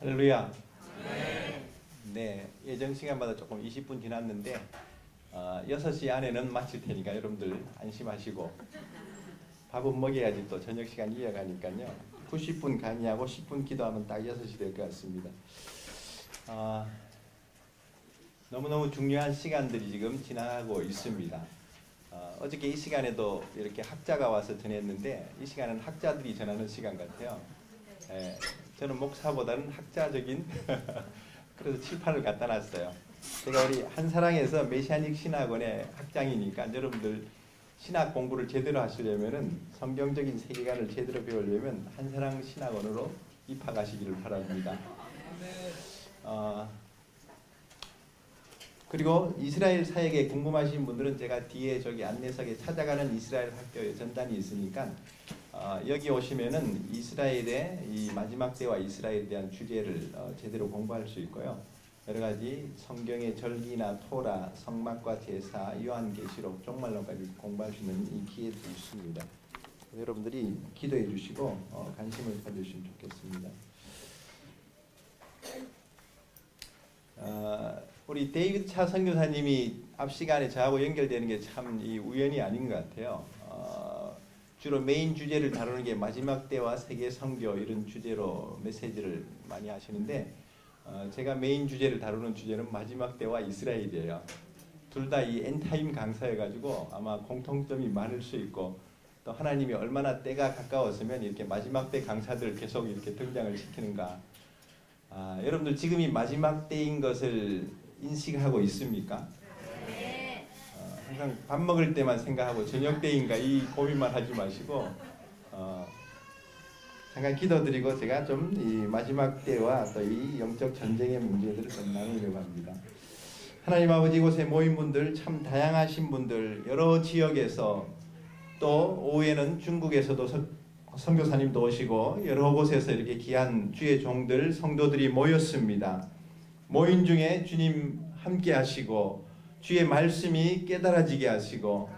할렐루야. 네, 예정 시간마다 조금 20분 지났는데 6시 안에는 마칠 테니까 여러분들 안심하시고 밥은 먹여야지 또 저녁 시간 이어가니까요. 90분 강의하고 10분 기도하면 딱 6시 될 것 같습니다. 너무너무 중요한 시간들이 지금 지나가고 있습니다. 어저께 이 시간에도 이렇게 학자가 와서 전했는데 이 시간은 학자들이 전하는 시간 같아요. 저는 목사보다는 학자적인 그래서 칠판을 갖다 놨어요. 제가 우리 한사랑에서 메시아닉 신학원의 학장이니까 여러분들 신학 공부를 제대로 하시려면은 성경적인 세계관을 제대로 배우려면 한사랑 신학원으로 입학하시기를 바랍니다. 그리고 이스라엘 사역에 궁금하신 분들은 제가 뒤에 저기 안내석에 찾아가는 이스라엘 학교에 전단이 있으니까 여기 오시면은 이스라엘의 이 마지막 때와 이스라엘에 대한 주제를 제대로 공부할 수 있고요. 여러 가지 성경의 절기나 토라, 성막과 제사, 요한계시록, 종말론까지 공부할 수 있는 이 기회도 있습니다. 여러분들이 기도해 주시고 관심을 가져주시면 좋겠습니다. 우리 데이비드 차 선교사님이 앞 시간에 저하고 연결되는 게 참 이 우연이 아닌 것 같아요. 주로 메인 주제를 다루는 게 마지막 때와 세계 선교 이런 주제로 메시지를 많이 하시는데 제가 메인 주제를 다루는 주제는 마지막 때와 이스라엘이에요. 둘 다 이 엔타임 강사여가지고 아마 공통점이 많을 수 있고 또 하나님이 얼마나 때가 가까웠으면 이렇게 마지막 때 강사들을 계속 이렇게 등장을 시키는가. 여러분들 지금이 마지막 때인 것을 인식하고 있습니까? 항상 밥 먹을 때만 생각하고 저녁 때인가 이 고민만 하지 마시고 잠깐 기도드리고 제가 좀 이 마지막 때와 또 이 영적 전쟁의 문제들을 좀 나누려고 합니다. 하나님 아버지, 이곳에 모인 분들 참 다양하신 분들, 여러 지역에서 또 오후에는 중국에서도 선교사님도 오시고 여러 곳에서 이렇게 귀한 주의 종들 성도들이 모였습니다. 모인 중에 주님 함께 하시고 주의 말씀이 깨달아지게 하시고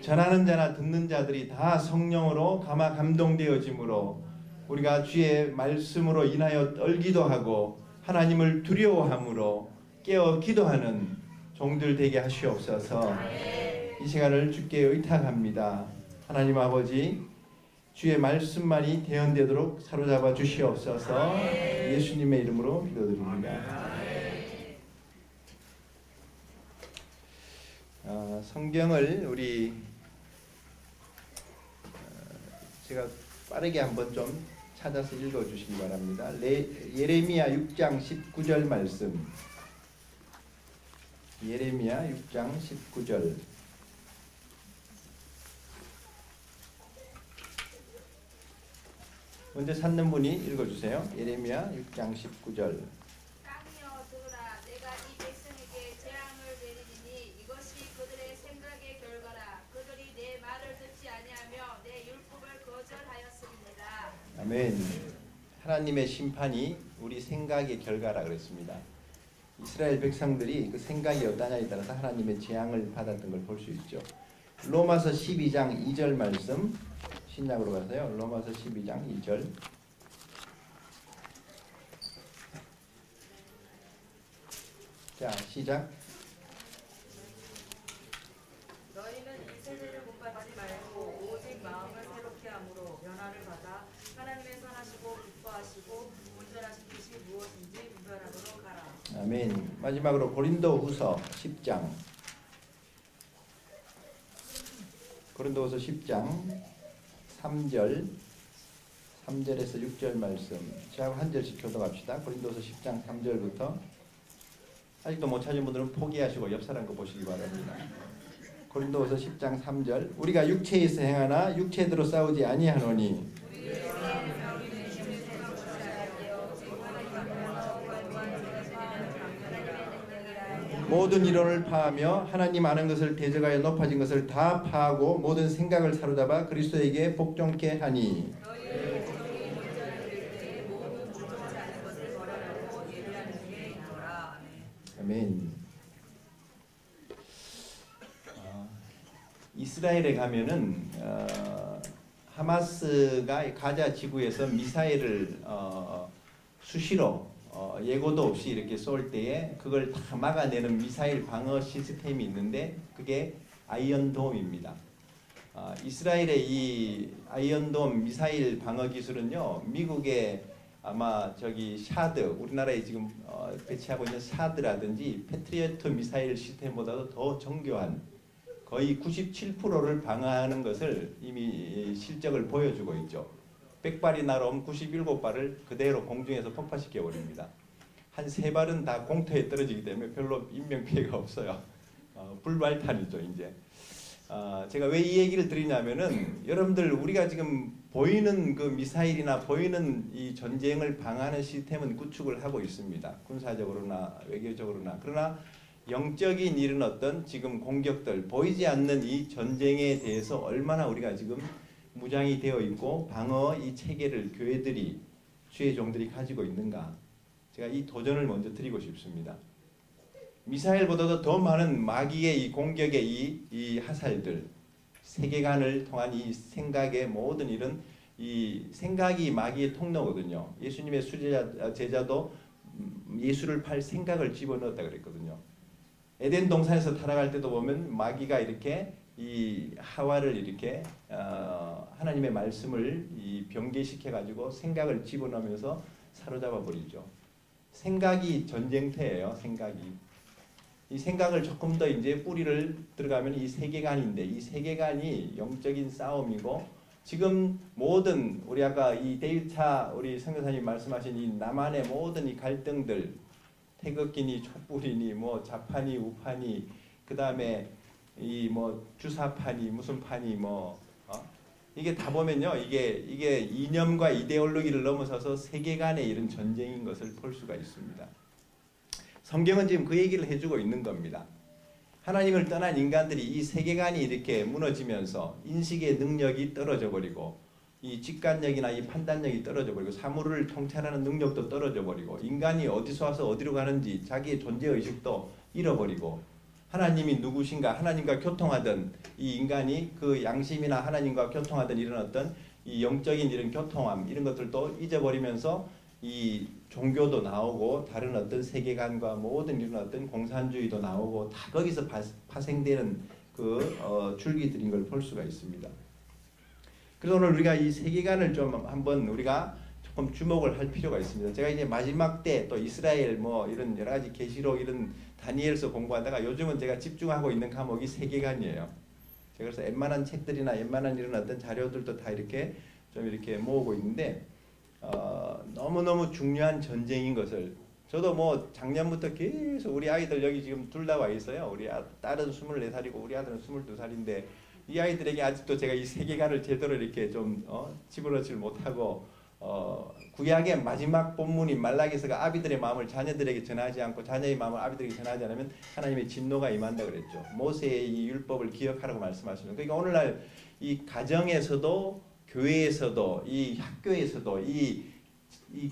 전하는 자나 듣는 자들이 다 성령으로 감동되어짐으로 우리가 주의 말씀으로 인하여 떨기도 하고 하나님을 두려워함으로 깨어 기도하는 종들 되게 하시옵소서. 이 시간을 주께 의탁합니다. 하나님 아버지, 주의 말씀만이 대언되도록 사로잡아 주시옵소서. 예수님의 이름으로 기도드립니다. 성경을 우리 제가 빠르게 한번 좀 찾아서 읽어주시기 바랍니다. 예레미야 6장 19절 말씀. 예레미야 6장 19절. 먼저 찾는 분이 읽어주세요. 예레미야 6장 19절. 땅이여 들으라. 내가 이 백성에게 재앙을 내리리니 이것이 그들의 생각의 결과라. 그들이 내 말을 듣지 아니하며 내 율법을 거절하였습니다. 아멘. 하나님의 심판이 우리 생각의 결과라 그랬습니다. 이스라엘 백성들이 그 생각이 어떠냐에 따라서 하나님의 재앙을 받았던 걸 볼 수 있죠. 로마서 12장 2절 말씀 신약으로 가서요. 로마서 12장 2절. 자, 시작. 너희는 이 세대를 본받지 말고 오직 마음을 새롭게 함으로 변화를 받아 하나님의 선하시고 기뻐하시고 온전하신 뜻이 무엇인지 분별하도록 하라. 아멘. 마지막으로 고린도후서 10장. 고린도후서 10장 3절 3절에서 6절 말씀. 제가 한 절씩 교독합시다. 고린도후서 10장 3절부터. 아직도 못 찾은 분들은 포기하시고 옆 사람 거 보시기 바랍니다. 고린도후서 10장 3절. 우리가 육체에서 행하나 육체대로 싸우지 아니하노니 모든 이론을 파하며 하나님 아는 것을 대적하여 높아진 것을 다 파하고 모든 생각을 사로잡아 그리스도에게 복종케 하니. 아멘. 이스라엘에 가면은 하마스가 가자 지구에서 미사일을 수시로 예고도 없이 이렇게 쏠 때에 그걸 다 막아내는 미사일 방어 시스템이 있는데 그게 아이언돔입니다. 이스라엘의 이 아이언돔 미사일 방어 기술은요, 미국의 아마 저기 샤드, 우리나라에 지금 배치하고 있는 샤드라든지 패트리어트 미사일 시스템보다도 더 정교한, 거의 97%를 방어하는 것을 이미 실적을 보여주고 있죠. 100발이 날아오면 97발을 그대로 공중에서 폭파시켜 버립니다. 한 3발은 다 공터에 떨어지기 때문에 별로 인명피해가 없어요. 불발탄이죠 이제. 제가 왜 이 얘기를 드리냐면은, 여러분들 우리가 지금 보이는 그 미사일이나 보이는 이 전쟁을 방어하는 시스템은 구축을 하고 있습니다. 군사적으로나 외교적으로나. 그러나 영적인 이런 어떤 지금 공격들, 보이지 않는 이 전쟁에 대해서 얼마나 우리가 지금 무장이 되어 있고 방어 이 체계를 교회들이, 주의 종들이 가지고 있는가, 제가 이 도전을 먼저 드리고 싶습니다. 미사일보다도 더 많은 마귀의 이 공격의 이 하살들, 세계관을 통한 이 생각의 모든 이런 이 생각이 마귀의 통로거든요. 예수님의 제자도 예수를 팔 생각을 집어넣었다 그랬거든요. 에덴 동산에서 타락할 때도 보면 마귀가 이렇게 이 하와를 이렇게 하나님의 말씀을 이 변개시켜 가지고 생각을 집어넣으면서 사로잡아 버리죠. 생각이 전쟁터예요. 생각이. 이 생각을 조금 더 이제 뿌리를 들어가면 이 세계관인데, 이 세계관이 영적인 싸움이고, 지금 모든 우리 아까 이 데이터 우리 선교사님 말씀하신 이 남한의 모든 이 갈등들, 태극기니 촛불이니 뭐 좌파니 우파니, 그 다음에 이 뭐 주사파니 무슨 파니 이게 다 보면요, 이게 이념과 이데올로기를 넘어서서 세계관의 이런 전쟁인 것을 볼 수가 있습니다. 성경은 지금 그 얘기를 해주고 있는 겁니다. 하나님을 떠난 인간들이 이 세계관이 이렇게 무너지면서 인식의 능력이 떨어져 버리고, 이 직관력이나 이 판단력이 떨어져 버리고, 사물을 통찰하는 능력도 떨어져 버리고, 인간이 어디서 와서 어디로 가는지 자기의 존재의식도 잃어버리고, 하나님이 누구신가, 하나님과 교통하던 이 인간이 그 양심이나 하나님과 교통하던 이런 어떤 이 영적인 이런 교통함, 이런 것들도 잊어버리면서 이 종교도 나오고 다른 어떤 세계관과 모든 이런 어떤 공산주의도 나오고 다 거기서 파생되는 그 줄기들인 걸 볼 수가 있습니다. 그래서 오늘 우리가 이 세계관을 좀 한번 우리가 조금 주목을 할 필요가 있습니다. 제가 이제 마지막 때 또 이스라엘 뭐 이런 여러 가지 계시록 이런 다니엘서 공부하다가 요즘은 제가 집중하고 있는 과목이 세계관이에요. 제가 그래서 웬만한 책들이나 웬만한 이런 어떤 자료들도 다 이렇게 좀 이렇게 모으고 있는데, 너무너무 중요한 전쟁인 것을, 저도 뭐 작년부터 계속 우리 아이들 여기 지금 둘 다 와 있어요. 우리 딸은 24살이고 우리 아들은 22살인데 이 아이들에게 아직도 제가 이 세계관을 제대로 이렇게 좀 집어넣지 못하고, 구약의 마지막 본문인 말라기서가 아비들의 마음을 자녀들에게 전하지 않고 자녀의 마음을 아비들에게 전하지 않으면 하나님의 진노가 임한다 그랬죠. 모세의 이 율법을 기억하라고 말씀하시는. 그러니까 오늘날 이 가정에서도 교회에서도 이 학교에서도 이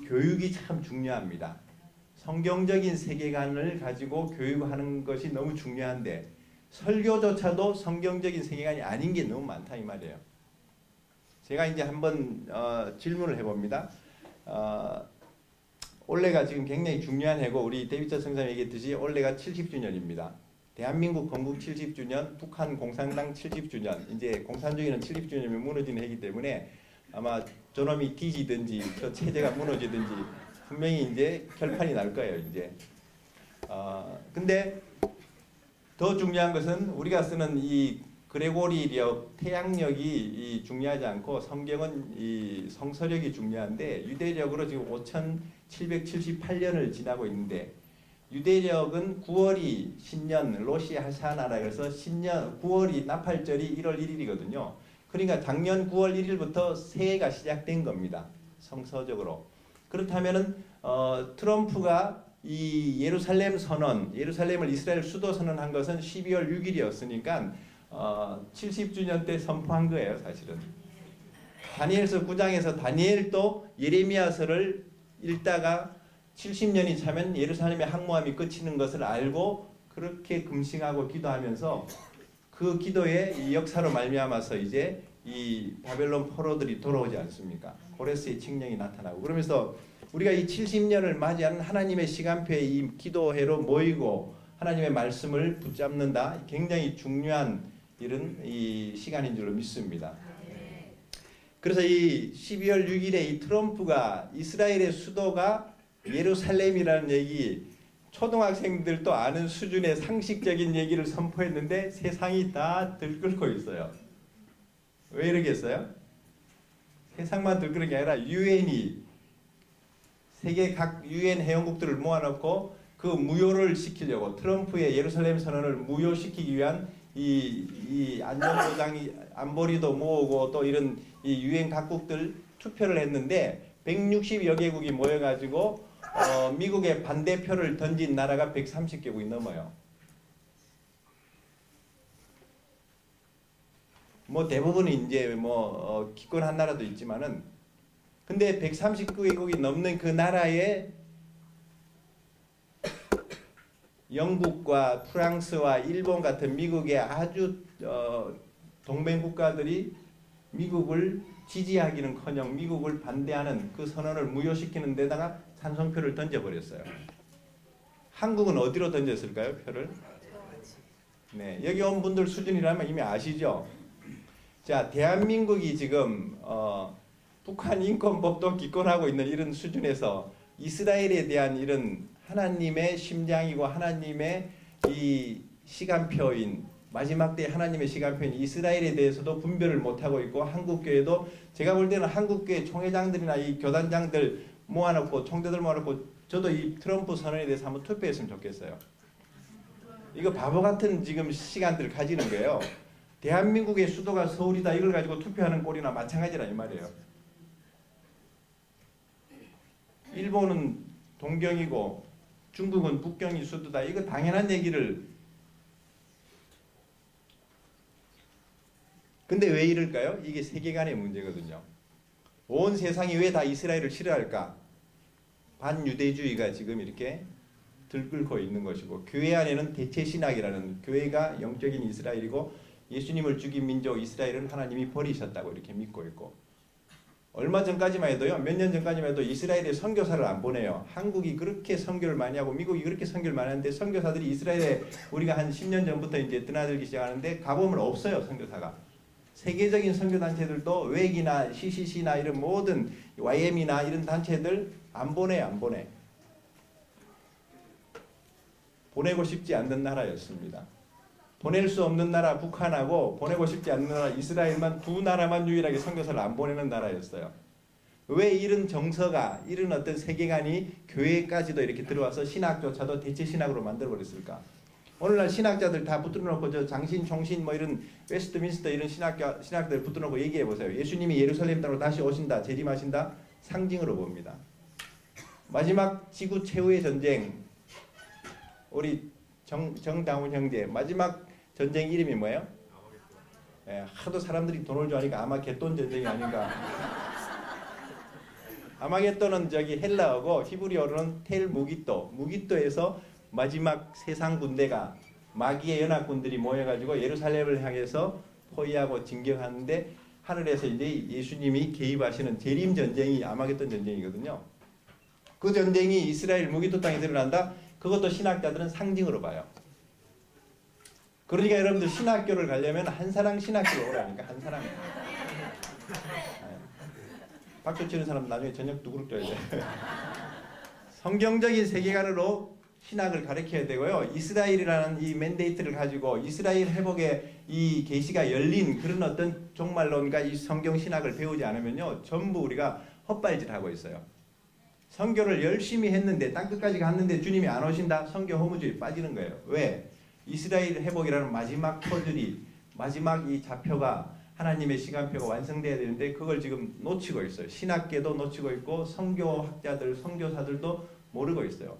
교육이 참 중요합니다. 성경적인 세계관을 가지고 교육하는 것이 너무 중요한데, 설교조차도 성경적인 세계관이 아닌 게 너무 많다 이 말이에요. 제가 이제 한번 질문을 해봅니다. 올해가 지금 굉장히 중요한 해고, 우리 데이비드 성사님 얘기했듯이 올해가 70주년입니다. 대한민국 건국 70주년, 북한 공산당 70주년, 이제 공산주의는 70주년이면 무너지는 해이기 때문에 아마 저놈이 뒤지든지 저 체제가 무너지든지 분명히 이제 결판이 날 거예요. 이제. 근데 더 중요한 것은 우리가 쓰는 이 그레고리력, 태양력이 중요하지 않고 성경은 이 성서력이 중요한데, 유대력으로 지금 5778년을 지나고 있는데, 유대력은 9월이 신년 로시 하샤나라 그래서 신년 9월이 나팔절이 1월 1일이거든요. 그러니까 작년 9월 1일부터 새해가 시작된 겁니다. 성서적으로. 그렇다면은 트럼프가 이 예루살렘 선언, 예루살렘을 이스라엘 수도 선언한 것은 12월 6일이었으니까 70주년 때 선포한 거예요, 사실은. 다니엘서 9장에서 다니엘도 예레미야서를 읽다가 70년이 차면 예루살렘의 항모함이 끝이는 것을 알고 그렇게 금식하고 기도하면서 그 기도의 역사로 말미암아서 이제 이 바벨론 포로들이 돌아오지 않습니까? 고레스의 칙령이 나타나고, 그러면서 우리가 이 70년을 맞이하는 하나님의 시간표에 이 기도회로 모이고 하나님의 말씀을 붙잡는다. 굉장히 중요한 이런 이 시간인 줄로 믿습니다. 그래서 이 12월 6일에 이 트럼프가 이스라엘의 수도가 예루살렘이라는 얘기, 초등학생들도 아는 수준의 상식적인 얘기를 선포했는데 세상이 다 들끓고 있어요. 왜 이러겠어요? 세상만 들끓는 게 아니라 유엔이 세계 각 유엔 회원국들을 모아놓고 그 무효를 시키려고, 트럼프의 예루살렘 선언을 무효시키기 위한 이 안전보장이 안보리도 모으고 또 이런 이 유엔 각국들 투표를 했는데 160여 개국이 모여가지고 미국의 반대표를 던진 나라가 130개국이 넘어요. 뭐 대부분은 이제 뭐 기권한 나라도 있지만은, 근데 139개국이 넘는 그 나라에 영국과 프랑스와 일본 같은 미국의 아주 동맹 국가들이 미국을 지지하기는커녕 미국을 반대하는 그 선언을 무효시키는 데다가 찬성표를 던져버렸어요. 한국은 어디로 던졌을까요? 표를? 네, 여기 온 분들 수준이라면 이미 아시죠? 자, 대한민국이 지금 북한 인권법도 기권하고 있는 이런 수준에서 이스라엘에 대한 이런 하나님의 심장이고 하나님의 이 시간표인, 마지막 때 하나님의 시간표인 이스라엘에 대해서도 분별을 못하고 있고, 한국교회도 제가 볼 때는 한국교회 총회장들이나 이 교단장들 모아놓고, 총대들 모아놓고 저도 이 트럼프 선언에 대해서 한번 투표했으면 좋겠어요. 이거 바보 같은 지금 시간들을 가지는 거예요. 대한민국의 수도가 서울이다 이걸 가지고 투표하는 꼴이나 마찬가지라 이 말이에요. 일본은 동경이고 중국은 북경이 수도다. 이거 당연한 얘기를. 근데 왜 이럴까요? 이게 세계관의 문제거든요. 온 세상이 왜 다 이스라엘을 싫어할까? 반유대주의가 지금 이렇게 들끓고 있는 것이고, 교회 안에는 대체신학이라는, 교회가 영적인 이스라엘이고 예수님을 죽인 민족 이스라엘은 하나님이 버리셨다고 이렇게 믿고 있고, 얼마 전까지만 해도요, 몇 년 전까지만 해도 이스라엘에 선교사를 안 보내요. 한국이 그렇게 선교를 많이 하고 미국이 그렇게 선교를 많이 하는데 선교사들이 이스라엘에 우리가 한 10년 전부터 이제 드나들기 시작하는데 가보면 없어요, 선교사가. 세계적인 선교단체들도 웩이나 CCC나 이런 모든 YM이나 이런 단체들 안 보내요, 안 보내. 보내고 싶지 않는 나라였습니다. 보낼 수 없는 나라 북한하고 보내고 싶지 않는 나라 이스라엘만, 두 나라만 유일하게 선교사를 안 보내는 나라였어요. 왜 이런 정서가, 이런 어떤 세계관이 교회까지도 이렇게 들어와서 신학조차도 대체 신학으로 만들어버렸을까? 오늘날 신학자들 다 붙들어놓고 저 장신, 총신 뭐 이런 웨스트민스터 이런 신학들 붙들어놓고 얘기해보세요. 예수님이 예루살렘 땅으로 다시 오신다, 재림하신다, 상징으로 봅니다. 마지막 지구 최후의 전쟁, 우리 정다운 형제 마지막 전쟁 이름이 뭐예요? 하도 사람들이 돈을 좋아하니까 아마겟돈 전쟁이 아닌가. 아마겟돈은 저기 헬라어고 히브리어로는 텔 무기또, 무기또에서 마지막 세상 군대가, 마귀의 연합군들이 모여가지고 예루살렘을 향해서 포위하고 진격하는데 하늘에서 이제 예수님이 개입하시는 재림 전쟁이 아마겟돈 전쟁이거든요. 그 전쟁이 이스라엘 무기또 땅에 일어난다. 그것도 신학자들은 상징으로 봐요. 그러니까 여러분들 신학교를 가려면 한사랑 신학교로 오라니까, 한사랑. 박수 치는 사람 나중에 저녁 누구를 줘야 돼. 성경적인 세계관으로 신학을 가르쳐야 되고요. 이스라엘이라는 이 맨데이트를 가지고 이스라엘 회복의 이 계시가 열린 그런 어떤 종말론과 이 성경 신학을 배우지 않으면요, 전부 우리가 헛발질하고 있어요. 선교를 열심히 했는데 땅끝까지 갔는데 주님이 안 오신다? 선교 허무주의 빠지는 거예요. 왜? 이스라엘 회복이라는 마지막 포줄이, 마지막 이 좌표가, 하나님의 시간표가 완성돼야 되는데 그걸 지금 놓치고 있어요. 신학계도 놓치고 있고 선교학자들, 선교사들도 모르고 있어요.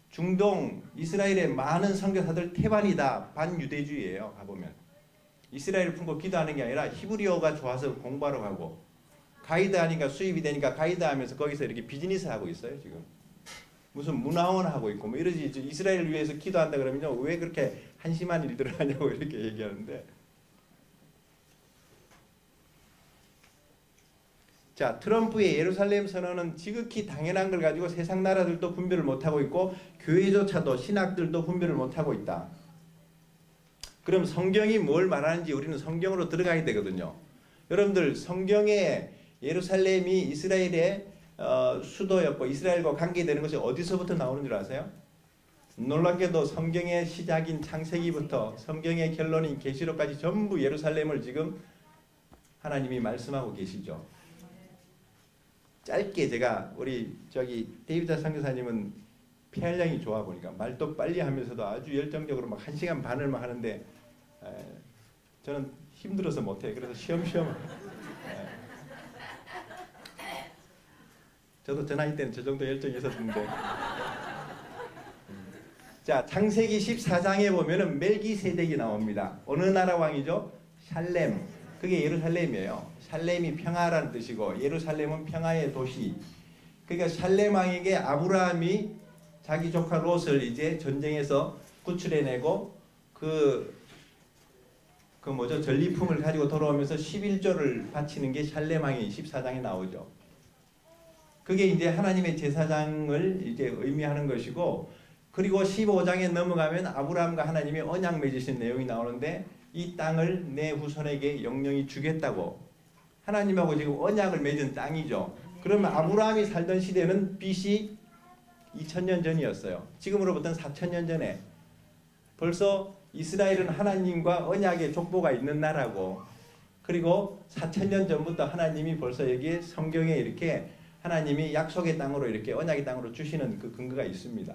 중동, 이스라엘의 많은 선교사들 태반이 다 반유대주의예요. 가보면 이스라엘을 품고 기도하는 게 아니라 히브리어가 좋아서 공부하러 가고, 가이드 하니까 수입이 되니까 가이드 하면서 거기서 이렇게 비즈니스 하고 있어요. 지금 무슨 문화원 하고 있고 뭐 이러지. 이스라엘을 위해서 기도한다 그러면요, 왜 그렇게 한심한 일들을 하냐고 이렇게 얘기하는데, 자, 트럼프의 예루살렘 선언은 지극히 당연한 걸 가지고 세상 나라들도 분별을 못하고 있고 교회조차도 신학들도 분별을 못하고 있다. 그럼 성경이 뭘 말하는지 우리는 성경으로 들어가야 되거든요. 여러분들 성경에 예루살렘이 이스라엘의 수도였고 이스라엘과 관계되는 것이 어디서부터 나오는 줄 아세요? 놀랍게도 성경의 시작인 창세기부터 성경의 결론인 계시록까지 전부 예루살렘을 지금 하나님이 말씀하고 계시죠. 짧게 제가 우리 데이비드 선교사님은 폐활량이 좋아 보니까 말도 빨리 하면서도 아주 열정적으로 막 1시간 반을 막 하는데 저는 힘들어서 못해요. 그래서 쉬엄쉬엄 저도 저 나이 때는 저 정도 열정이 있었는데 자, 창세기 14장에 보면은 멜기세덱이 나옵니다. 어느 나라 왕이죠? 샬렘. 그게 예루살렘이에요. 샬렘이 평화라는 뜻이고 예루살렘은 평화의 도시. 그러니까 샬렘 왕에게 아브라함이 자기 조카 롯을 이제 전쟁에서 구출해내고 전리품을 가지고 돌아오면서 11조를 바치는 게 샬렘 왕의 14장에 나오죠. 그게 이제 하나님의 제사장을 이제 의미하는 것이고, 그리고 15장에 넘어가면 아브라함과 하나님이 언약 맺으신 내용이 나오는데 이 땅을 내 후손에게 영영히 주겠다고 하나님하고 지금 언약을 맺은 땅이죠. 그러면 아브라함이 살던 시대는 BC 2000년 전이었어요. 지금으로부터는 4000년 전에 벌써 이스라엘은 하나님과 언약의 족보가 있는 나라고, 그리고 4000년 전부터 하나님이 벌써 여기에 성경에 이렇게 하나님이 약속의 땅으로 이렇게 언약의 땅으로 주시는 그 근거가 있습니다.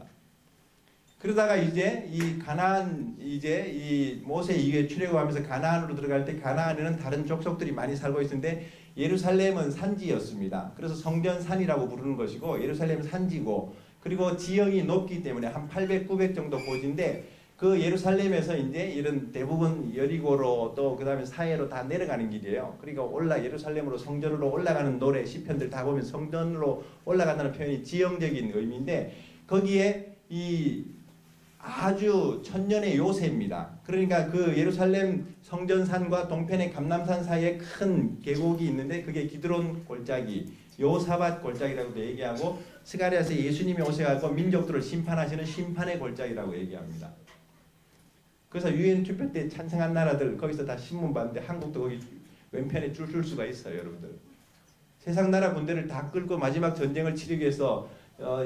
그러다가 이제 이 가나안 이 모세 이후에 출애굽하면서 가나안으로 들어갈 때 가나안에는 다른 족속들이 많이 살고 있었는데 예루살렘은 산지였습니다. 그래서 성전산이라고 부르는 것이고 예루살렘은 산지고, 그리고 지형이 높기 때문에 한 800, 900 정도 고지인데 그 예루살렘에서 이제 이런 대부분 여리고로 또 그다음에 사해로 다 내려가는 길이에요. 그러니까 예루살렘으로 성전으로 올라가는 노래 시편들 다 보면 성전으로 올라간다는 표현이 지형적인 의미인데 거기에 이 아주 천년의 요새입니다. 그러니까 그 예루살렘 성전산과 동편의 감람산 사이에 큰 계곡이 있는데 그게 기드론 골짜기, 요사밧 골짜기라고도 얘기하고, 스가랴서 예수님이 오셔서 민족들을 심판하시는 심판의 골짜기라고 얘기합니다. 그래서 유엔 투표 때 찬성한 나라들 거기서 다 신문 봤는데 한국도 거기 왼편에 줄 설 수가 있어요, 여러분들. 세상 나라 군대를 다 끌고 마지막 전쟁을 치르기 위해서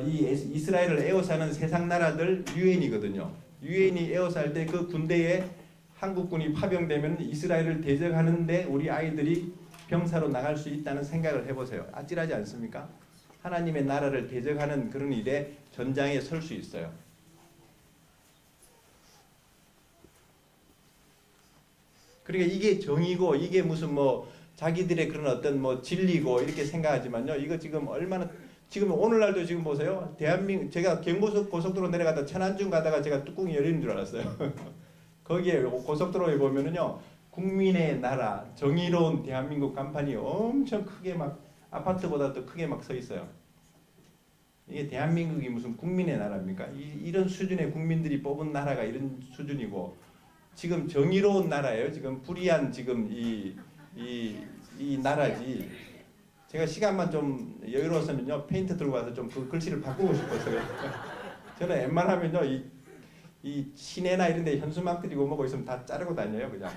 이 이스라엘을 에워싸는 세상 나라들 유엔이거든요. 유엔이 에워쌀 때 그 군대에 한국군이 파병되면 이스라엘을 대적하는데 우리 아이들이 병사로 나갈 수 있다는 생각을 해보세요. 아찔하지 않습니까? 하나님의 나라를 대적하는 그런 일에 전장에 설 수 있어요. 그러니까 이게 정의고 이게 무슨 자기들의 그런 어떤 진리고 이렇게 생각하지만요. 이거 지금 얼마나 지금 오늘날도 지금 보세요. 대한민국 제가 경부고속도로 내려가다 천안중 가다가 제가 뚜껑이 열리는 줄 알았어요. 거기에 고속도로에 보면은요. 국민의 나라, 정의로운 대한민국 간판이 엄청 크게 막 아파트보다 더 크게 막 서 있어요. 이게 대한민국이 무슨 국민의 나라입니까? 이런 수준의 국민들이 뽑은 나라가 이런 수준이고 지금 정의로운 나라예요. 지금 불의한 지금 이 나라지. 제가 시간만 좀 여유로웠으면요 페인트 들고 와서 좀 그 글씨를 바꾸고 싶었어요. 저는 웬만하면요 이 시내나 이런데 현수막들이 뭐고 있으면 다 자르고 다녀요 그냥.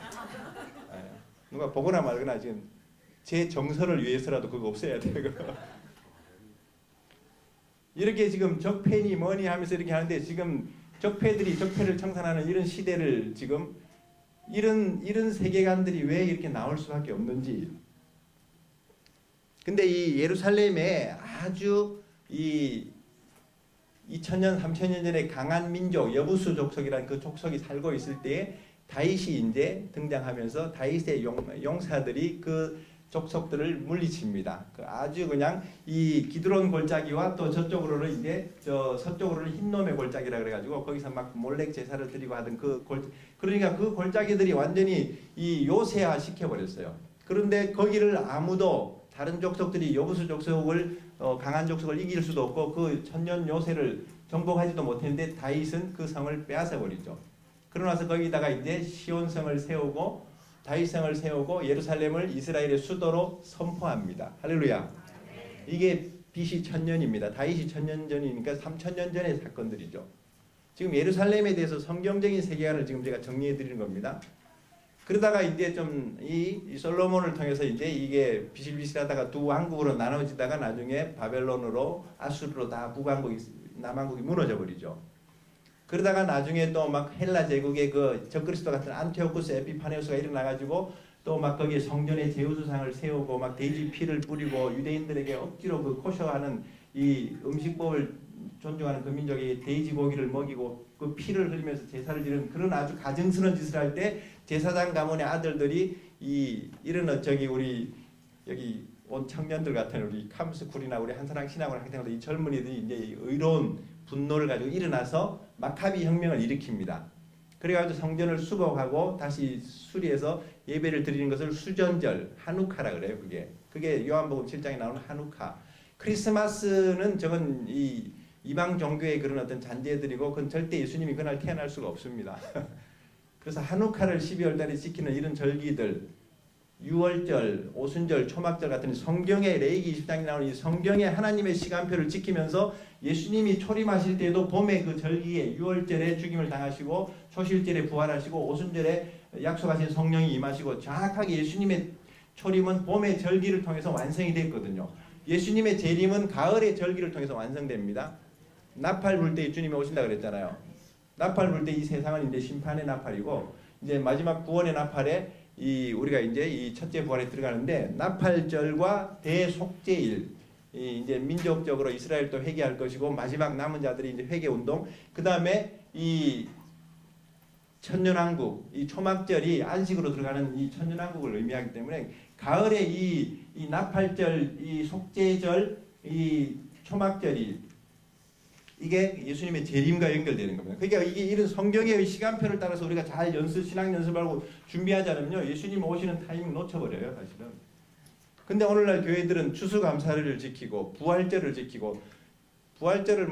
누가 보거나 말거나 지금 제 정서를 위해서라도 그거 없애야 돼요. 이렇게 지금 적폐니 뭐니 하면서 이렇게 하는데 지금 적폐들이 적폐를 청산하는 이런 시대를 지금 이런 세계관들이 왜 이렇게 나올 수밖에 없는지. 근데 이 예루살렘에 아주 이 2000년 3000년 전에 강한 민족 여부수 족속이라는 그 족속이 살고 있을 때에 다윗이 이제 등장하면서 다윗의 용사들이 그 족속들을 물리칩니다. 아주 그냥 이 기드론 골짜기와 또 저쪽으로는 이제 서쪽으로는 흰놈의 골짜기라 그래가지고 거기서 막 몰렉 제사를 드리고 하던 그러니까 그 골짜기들이 완전히 이 요새화 시켜버렸어요. 그런데 거기를 아무도 다른 족속들이 여부수 족속을 강한 족속을 이길 수도 없고 그 천년 요새를 정복하지도 못했는데 다윗은 그 성을 빼앗아 버리죠. 그러고 나서 거기다가 이제 시온성을 세우고 다윗성을 세우고 예루살렘을 이스라엘의 수도로 선포합니다. 할렐루야. 이게 BC 1000년입니다. 다윗이 1000년 전이니까 3000년 전의 사건들이죠. 지금 예루살렘에 대해서 성경적인 세계관을 지금 제가 정리해 드리는 겁니다. 그러다가 이제 좀 이 솔로몬을 통해서 이제 이게 비실비실하다가 두 왕국으로 나눠지다가 나중에 바벨론으로 아수르로 다 북왕국이 남왕국이 무너져 버리죠. 그러다가 나중에 또 막 헬라 제국의 그 적그리스도 같은 안티오쿠스 에피파네우스가 일어나가지고 또 막 거기에 성전에 제우스상을 세우고 막 돼지 피를 뿌리고 유대인들에게 억지로 그 코셔하는 이 음식법을 존중하는 그 민족에게 돼지 고기를 먹이고 그 피를 흘리면서 제사를 지르는 그런 아주 가증스러운 짓을 할 때 제사장 가문의 아들들이 이런 저기 우리 여기 온 청년들 같은 우리 카무스쿨이나 우리 한사랑 신학원 학생들 이 젊은이들이 이제 의로운 분노를 가지고 일어나서 마카비 혁명을 일으킵니다. 그래가지고 성전을 수복하고 다시 수리해서 예배를 드리는 것을 수전절 하누카라 그래요. 그게 요한복음 7장에 나오는 하누카. 크리스마스는 저건 이 이방 종교의 그런 어떤 잔재들이고 그건 절대 예수님이 그날 태어날 수가 없습니다. 그래서 하누카를 12월 달에 지키는 이런 절기들, 유월절, 오순절, 초막절 같은 성경의 레위기 20장에 나오는 이 성경의 하나님의 시간표를 지키면서 예수님이 초림하실 때에도 봄의 그 절기에 유월절에 죽임을 당하시고 초실절에 부활하시고 오순절에 약속하신 성령이 임하시고 정확하게 예수님의 초림은 봄의 절기를 통해서 완성이 됐거든요. 예수님의 재림은 가을의 절기를 통해서 완성됩니다. 나팔 불 때 주님이 오신다 그랬잖아요. 나팔 불 때 이 세상은 이제 심판의 나팔이고 이제 마지막 구원의 나팔에 우리가 이제 이 첫째 부활에 들어가는데 나팔절과 대속죄일 이제 민족적으로 이스라엘도 회개할 것이고 마지막 남은 자들이 이제 회개 운동 그 다음에 이 천년왕국 이 초막절이 안식으로 들어가는 이 천년왕국을 의미하기 때문에 가을에 이 나팔절 이 속죄절 이 초막절이 이게 예수님의 재림과 연결되는 겁니다. 그러니까 이게 이런 성경의 시간표를 따라서 우리가 잘 신앙 연습하고 준비하지 않으면요. 예수님 오시는 타이밍 놓쳐버려요. 사실은. 근데 오늘날 교회들은 추수감사를 지키고 부활절을 지키고 부활절을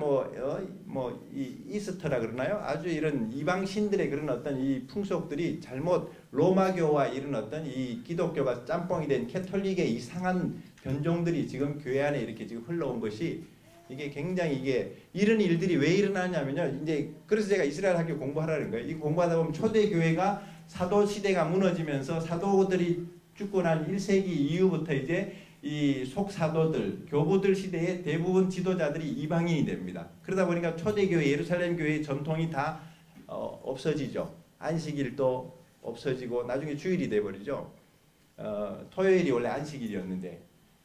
이스터라 그러나요? 아주 이런 이방 신들의 그런 어떤 이 풍속들이 잘못 로마교와 이런 어떤 이 기독교가 짬뽕이 된 캐톨릭의 이상한 변종들이 지금 교회 안에 이렇게 지금 흘러온 것이 이게 굉장히 이런 일들이 왜 일어나냐면요. 이제 그래서 제가 이스라엘 학교 공부하라는 거예요. 이 공부하다 보면 초대 교회가 사도 시대가 무너지면서 사도들이 죽고 난 1세기 이후부터 이제 이 속사도들, 교부들 시대에 대부분 지도자들이 이방인이 됩니다. 그러다 보니까 초대교회, 예루살렘 교회의 전통이 다 없어지죠. 안식일도 없어지고 나중에 주일이 돼버리죠. 토요일이 원래 안식일이었는데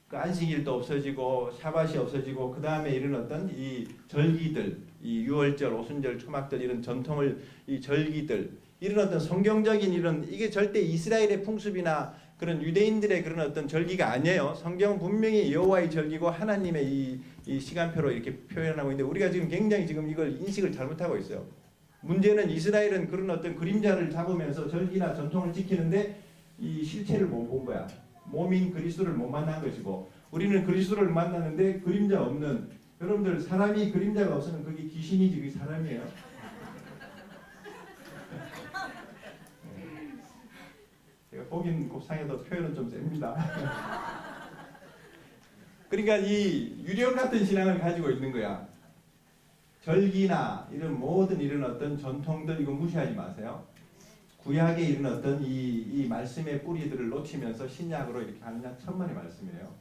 그 안식일도 없어지고 샤밧이 없어지고 그 다음에 이런 어떤 이 절기들, 이 유월절, 오순절, 초막절 이런 전통을 이 절기들 이런 어떤 성경적인 이게 절대 이스라엘의 풍습이나 그런 유대인들의 그런 어떤 절기가 아니에요. 성경은 분명히 여호와의 절기고 하나님의 이 시간표로 이렇게 표현하고 있는데 우리가 지금 굉장히 지금 이걸 인식을 잘못하고 있어요. 문제는 이스라엘은 그런 어떤 그림자를 잡으면서 절기나 전통을 지키는데 이 실체를 못 본 거야. 몸인 그리스도를 못 만난 것이고 우리는 그리스도를 만나는데 그림자 없는 여러분들 사람이 그림자가 없으면 그게 귀신이지 그게 사람이에요. 제가 보긴 곱상해도 표현은 좀 셉니다. 그러니까 이 유령 같은 신앙을 가지고 있는 거야. 절기나 이런 모든 이런 어떤 전통들 이거 무시하지 마세요. 구약의 이런 어떤 이 말씀의 뿌리들을 놓치면서 신약으로 이렇게 하는 천만의 말씀이에요.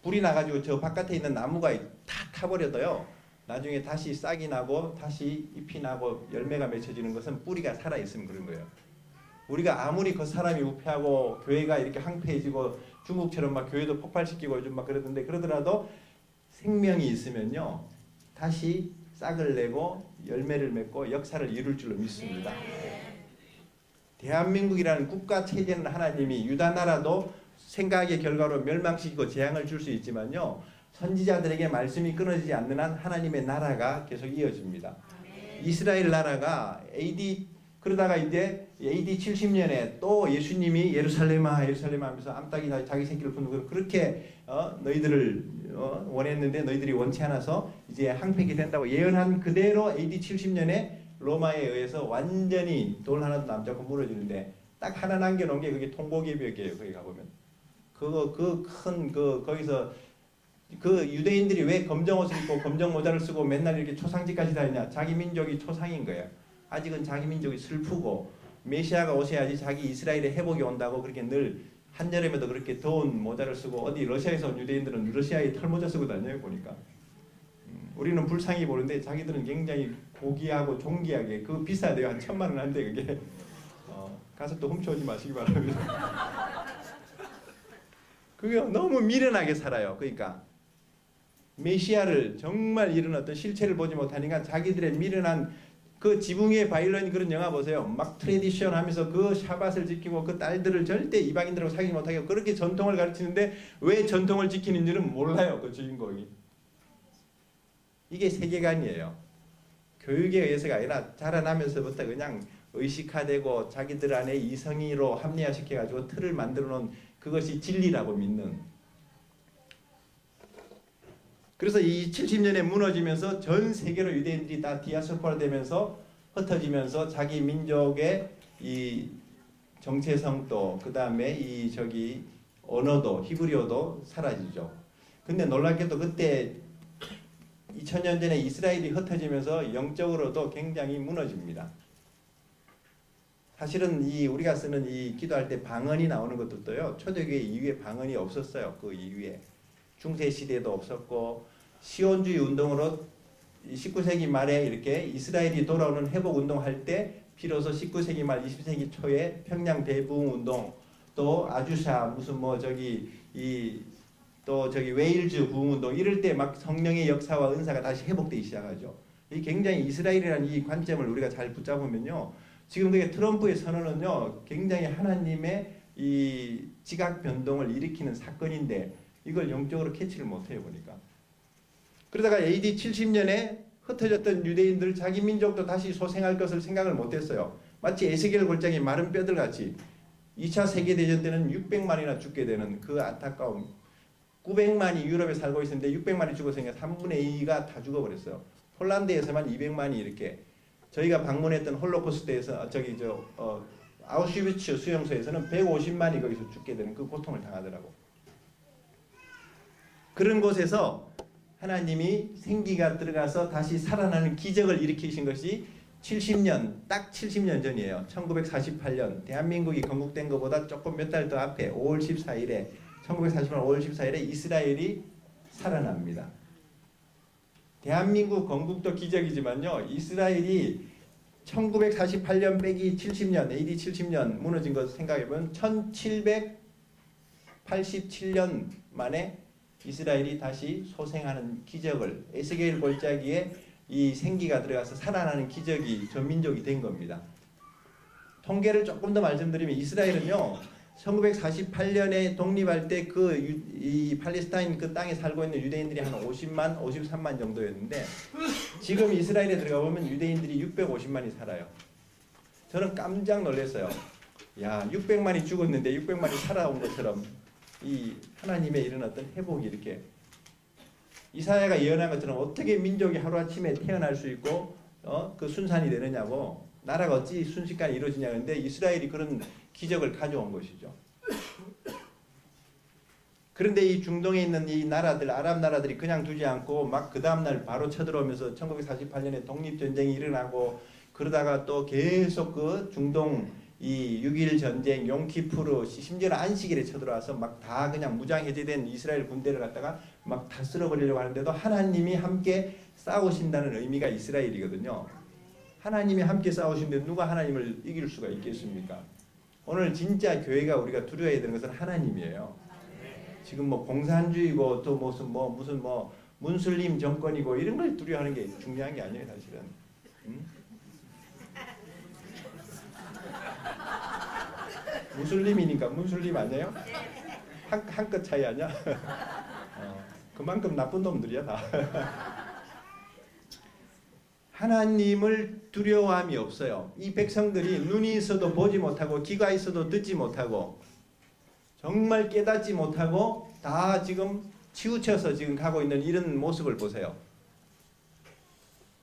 불이 나가지고 저 바깥에 있는 나무가 다 타버려도요. 나중에 다시 싹이 나고 다시 잎이 나고 열매가 맺혀지는 것은 뿌리가 살아있으면 그런 거예요. 우리가 아무리 그 사람이 우패하고 교회가 이렇게 황폐해지고 중국처럼 막 교회도 폭발시키고 요즘 막 그러던데 그러더라도 생명이 있으면요. 다시 싹을 내고 열매를 맺고 역사를 이룰 줄로 믿습니다. 대한민국이라는 국가 체제는 하나님이 유다 나라도 생각의 결과로 멸망시키고 재앙을 줄 수 있지만요. 선지자들에게 말씀이 끊어지지 않는 한 하나님의 나라가 계속 이어집니다. 이스라엘 나라가 그러다가 이제 AD 70년에 또 예수님이 예루살렘아 예루살렘아 하면서 암탉이 자기 새끼를 품는 그렇게 너희들을 원했는데 너희들이 원치 않아서 이제 항폐기 된다고 예언한 그대로 AD 70년에 로마에 의해서 완전히 돌 하나도 남지 않고 무너지는데 딱 하나 남겨놓은 게 그게 통곡의 벽이에요. 거기 가보면 거기서 그 유대인들이 왜 검정 옷을 입고 검정 모자를 쓰고 맨날 이렇게 초상집까지 다니냐? 자기 민족이 초상인 거예요. 아직은 자기 민족이 슬프고 메시아가 오셔야지 자기 이스라엘의 회복이 온다고 그렇게 늘 한여름에도 그렇게 더운 모자를 쓰고 어디 러시아에서 온 유대인들은 러시아의 털모자 쓰고 다녀요 보니까. 우리는 불쌍히 보는데 자기들은 굉장히 고귀하고 존귀하게 그거 비싸대요. 한 1,000만 원 한대 그게. 가서 또 훔쳐오지 마시기 바랍니다. 그게 너무 미련하게 살아요. 그러니까 메시아를 정말 이런 어떤 실체를 보지 못하니까 자기들의 미련한 그 지붕 위의 바이올린 그런 영화 보세요. 막 트레디션 하면서 그 샤밧을 지키고 그 딸들을 절대 이방인들하고 사귀지 못하게 하고 그렇게 전통을 가르치는데 왜 전통을 지키는지는 몰라요. 그 주인공이. 이게 세계관이에요. 교육에 의해서가 아니라 자라나면서부터 그냥 의식화되고 자기들 안에 이성의로 합리화시켜가지고 틀을 만들어 놓은 그것이 진리라고 믿는. 그래서 이 70년에 무너지면서 전 세계로 유대인들이 다 디아스포라 되면서 흩어지면서 자기 민족의 이 정체성도 그 다음에 이 언어도 히브리어도 사라지죠. 근데 놀랍게도 그때 2000년 전에 이스라엘이 흩어지면서 영적으로도 굉장히 무너집니다. 사실은 우리가 쓰는 이 기도할 때 방언이 나오는 것도요. 초대교회 이후에 방언이 없었어요. 그 이후에 중세 시대도 없었고 시온주의 운동으로 19세기 말에 이렇게 이스라엘이 돌아오는 회복 운동할 때 비로소 19세기 말 20세기 초에 평양 대부흥 운동 또 아주샤 무슨 웨일즈 부흥 운동 이럴 때 막 성령의 역사와 은사가 다시 회복되기 시작하죠. 이 굉장히 이스라엘이라는 이 관점을 우리가 잘 붙잡으면요. 지금 그게 트럼프의 선언은요. 굉장히 하나님의 이 지각 변동을 일으키는 사건인데 이걸 영적으로 캐치를 못해요 보니까. 그러다가 AD 70년에 흩어졌던 유대인들 자기 민족도 다시 소생할 것을 생각을 못했어요. 마치 에스겔 골짜기 마른 뼈들같이 2차 세계대전 때는 600만이나 죽게 되는 그 안타까움. 900만이 유럽에 살고 있었는데 600만이 죽었으니까 3분의 2가 다 죽어버렸어요. 폴란드에서만 200만이 이렇게 저희가 방문했던 홀로코스트에서 아우슈비츠 수용소에서는 150만이 거기서 죽게 되는 그 고통을 당하더라고. 그런 곳에서 하나님이 생기가 들어가서 다시 살아나는 기적을 일으키신 것이 70년, 딱 70년 전이에요. 1948년 대한민국이 건국된 것보다 조금 몇 달 더 앞에 5월 14일에 1948년 5월 14일에 이스라엘이 살아납니다. 대한민국 건국도 기적이지만요. 이스라엘이 1948년 빼기 70년, AD 70년 무너진 것을 생각해보면 1787년 만에 이스라엘이 다시 소생하는 기적을 에스겔 골짜기에 이 생기가 들어가서 살아나는 기적이 전민족이 된 겁니다. 통계를 조금 더 말씀드리면 이스라엘은요. 1948년에 독립할 때 이 팔레스타인 그 땅에 살고 있는 유대인들이 한 50만, 53만 정도였는데 지금 이스라엘에 들어가 보면 유대인들이 650만이 살아요. 저는 깜짝 놀랐어요. 야, 600만이 죽었는데 600만이 살아온 것처럼 이 하나님의 이런 어떤 회복이 이렇게 이사야가 예언한 것처럼 어떻게 민족이 하루아침에 태어날 수 있고 그 순산이 되느냐고 나라가 어찌 순식간에 이루어지냐 근데 이스라엘이 그런 기적을 가져온 것이죠. 그런데 이 중동에 있는 이 나라들 아랍 나라들이 그냥 두지 않고 막 그 다음날 바로 쳐들어오면서 1948년에 독립전쟁이 일어나고 그러다가 또 계속 그 중동 이 6.1 전쟁, 용키푸르, 심지어는 안식일에 쳐들어와서 막 다 그냥 무장 해제된 이스라엘 군대를 갖다가 막 다 쓸어버리려고 하는데도 하나님이 함께 싸우신다는 의미가 이스라엘이거든요. 하나님이 함께 싸우시는데 누가 하나님을 이길 수가 있겠습니까? 오늘 진짜 교회가 우리가 두려워해야 되는 것은 하나님이에요. 지금 뭐 공산주의고 또 무슨 문슬림 정권이고 이런 걸 두려워하는 게 중요한 게 아니에요, 사실은. 무슬림이니까 문슬림 아니에요? 한 끗 차이 아니야? 그만큼 나쁜 놈들이야 다. 하나님을 두려워함이 없어요. 이 백성들이 눈이 있어도 보지 못하고 귀가 있어도 듣지 못하고 정말 깨닫지 못하고 다 지금 치우쳐서 지금 가고 있는 이런 모습을 보세요.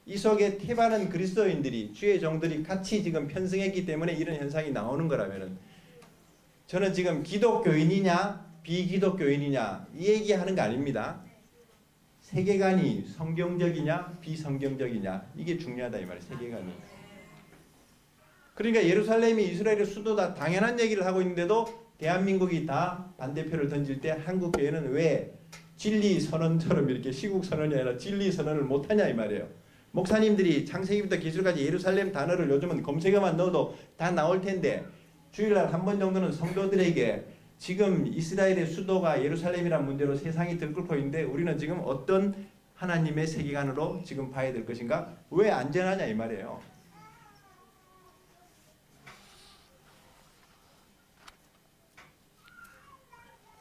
이 속에 태반은 그리스도인들이 주의 종들이 같이 지금 편승했기 때문에 이런 현상이 나오는 거라면은 저는 지금 기독교인이냐 비기독교인이냐 이 얘기하는 거 아닙니다. 세계관이 성경적이냐 비성경적이냐 이게 중요하다 이 말이에요. 세계관이. 그러니까 예루살렘이 이스라엘의 수도다 당연한 얘기를 하고 있는데도 대한민국이 다 반대표를 던질 때 한국 교회는 왜 진리 선언처럼 이렇게 시국 선언이 아니라 진리 선언을 못하냐 이 말이에요. 목사님들이 창세기부터 기술까지 예루살렘 단어를 요즘은 검색어만 넣어도 다 나올 텐데 주일날 한 번 정도는 성도들에게 지금 이스라엘의 수도가 예루살렘이라는 문제로 세상이 들끓고 있는데 우리는 지금 어떤 하나님의 세계관으로 지금 봐야 될 것인가? 왜 안전하냐 이 말이에요.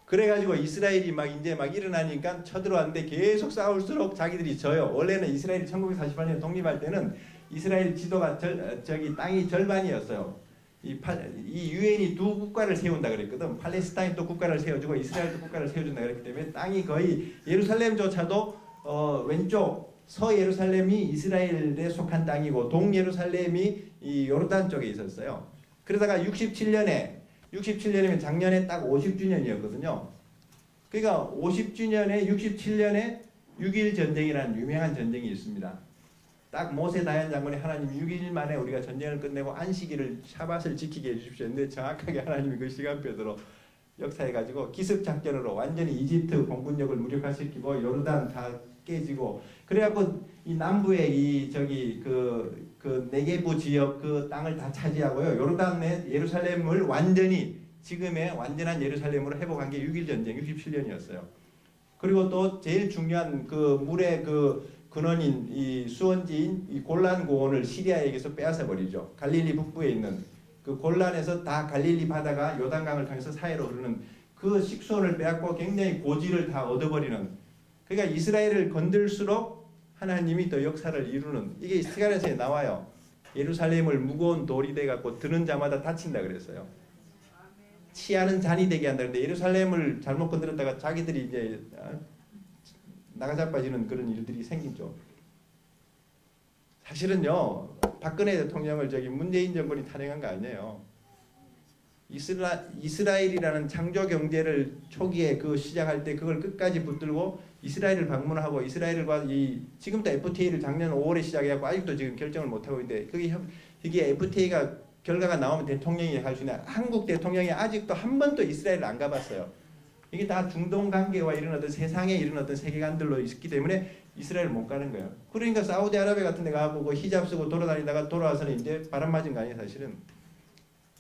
그래가지고 이스라엘이 이제 일어나니까 쳐들어왔는데 계속 싸울수록 자기들이 져요. 원래는 이스라엘이 1948년 독립할 때는 이스라엘 지도가 땅이 절반이었어요. 이 유엔이 두 국가를 세운다 그랬거든. 팔레스타인 또 국가를 세워주고 이스라엘도 국가를 세워준다 그랬기 때문에 땅이 거의 예루살렘조차도 왼쪽 서예루살렘이 이스라엘에 속한 땅이고 동예루살렘이 이 요르단 쪽에 있었어요. 그러다가 67년이면 작년에 딱 50주년이었거든요. 그러니까 50주년에 67년에 6.1 전쟁이라는 유명한 전쟁이 있습니다. 딱 모세 다연 장군이 하나님 6일 만에 우리가 전쟁을 끝내고 안식일을 샤밧을 지키게 해주십시오 했는데 정확하게 하나님이 그 시간표대로 역사해가지고 기습작전으로 완전히 이집트 공군력을 무력화시키고 요르단 다 깨지고 그래갖고 이 남부의 그 네게부 지역 그 땅을 다 차지하고요. 요르단 내 예루살렘을 완전히 지금의 완전한 예루살렘으로 회복한 게 6.1 전쟁 67년이었어요. 그리고 또 제일 중요한 그 물의 그 근원인 이 수원지인 이 골란 고원을 시리아에게서 빼앗아 버리죠. 갈릴리 북부에 있는 그 골란에서 다 갈릴리 바다가 요단강을 통해서 사해로 흐르는 그 식수원을 빼앗고 굉장히 고지를 다 얻어버리는. 그러니까 이스라엘을 건들수록 하나님이 더 역사를 이루는 이게 스가랴서에 나와요. 예루살렘을 무거운 돌이 돼 갖고 드는 자마다 다친다 그랬어요. 치하는 잔이 되게 한다. 근데 예루살렘을 잘못 건드렸다가 자기들이 이제 나가자빠지는 그런 일들이 생기죠. 사실은요, 박근혜 대통령을 문재인 정권이 탄핵한 거 아니에요. 이스라엘이라는 창조 경제를 초기에 시작할 때 그걸 끝까지 붙들고 이스라엘을 방문하고 이스라엘과 지금도 FTA를 작년 5월에 시작해갖고 아직도 지금 결정을 못 하고 있는데 이게 FTA가 결과가 나오면 대통령이 할 수 있는 한국 대통령이 아직도 한 번도 이스라엘을 안 가봤어요. 이게 다 중동 관계와 이런 어떤 세상에 이런 어떤 세계관들로 있기 때문에 이스라엘 못 가는 거예요. 그러니까 사우디아라비아 같은 데 가보고 히잡 쓰고 돌아다니다가 돌아와서는 이제 바람 맞은 거 아니에요, 사실은.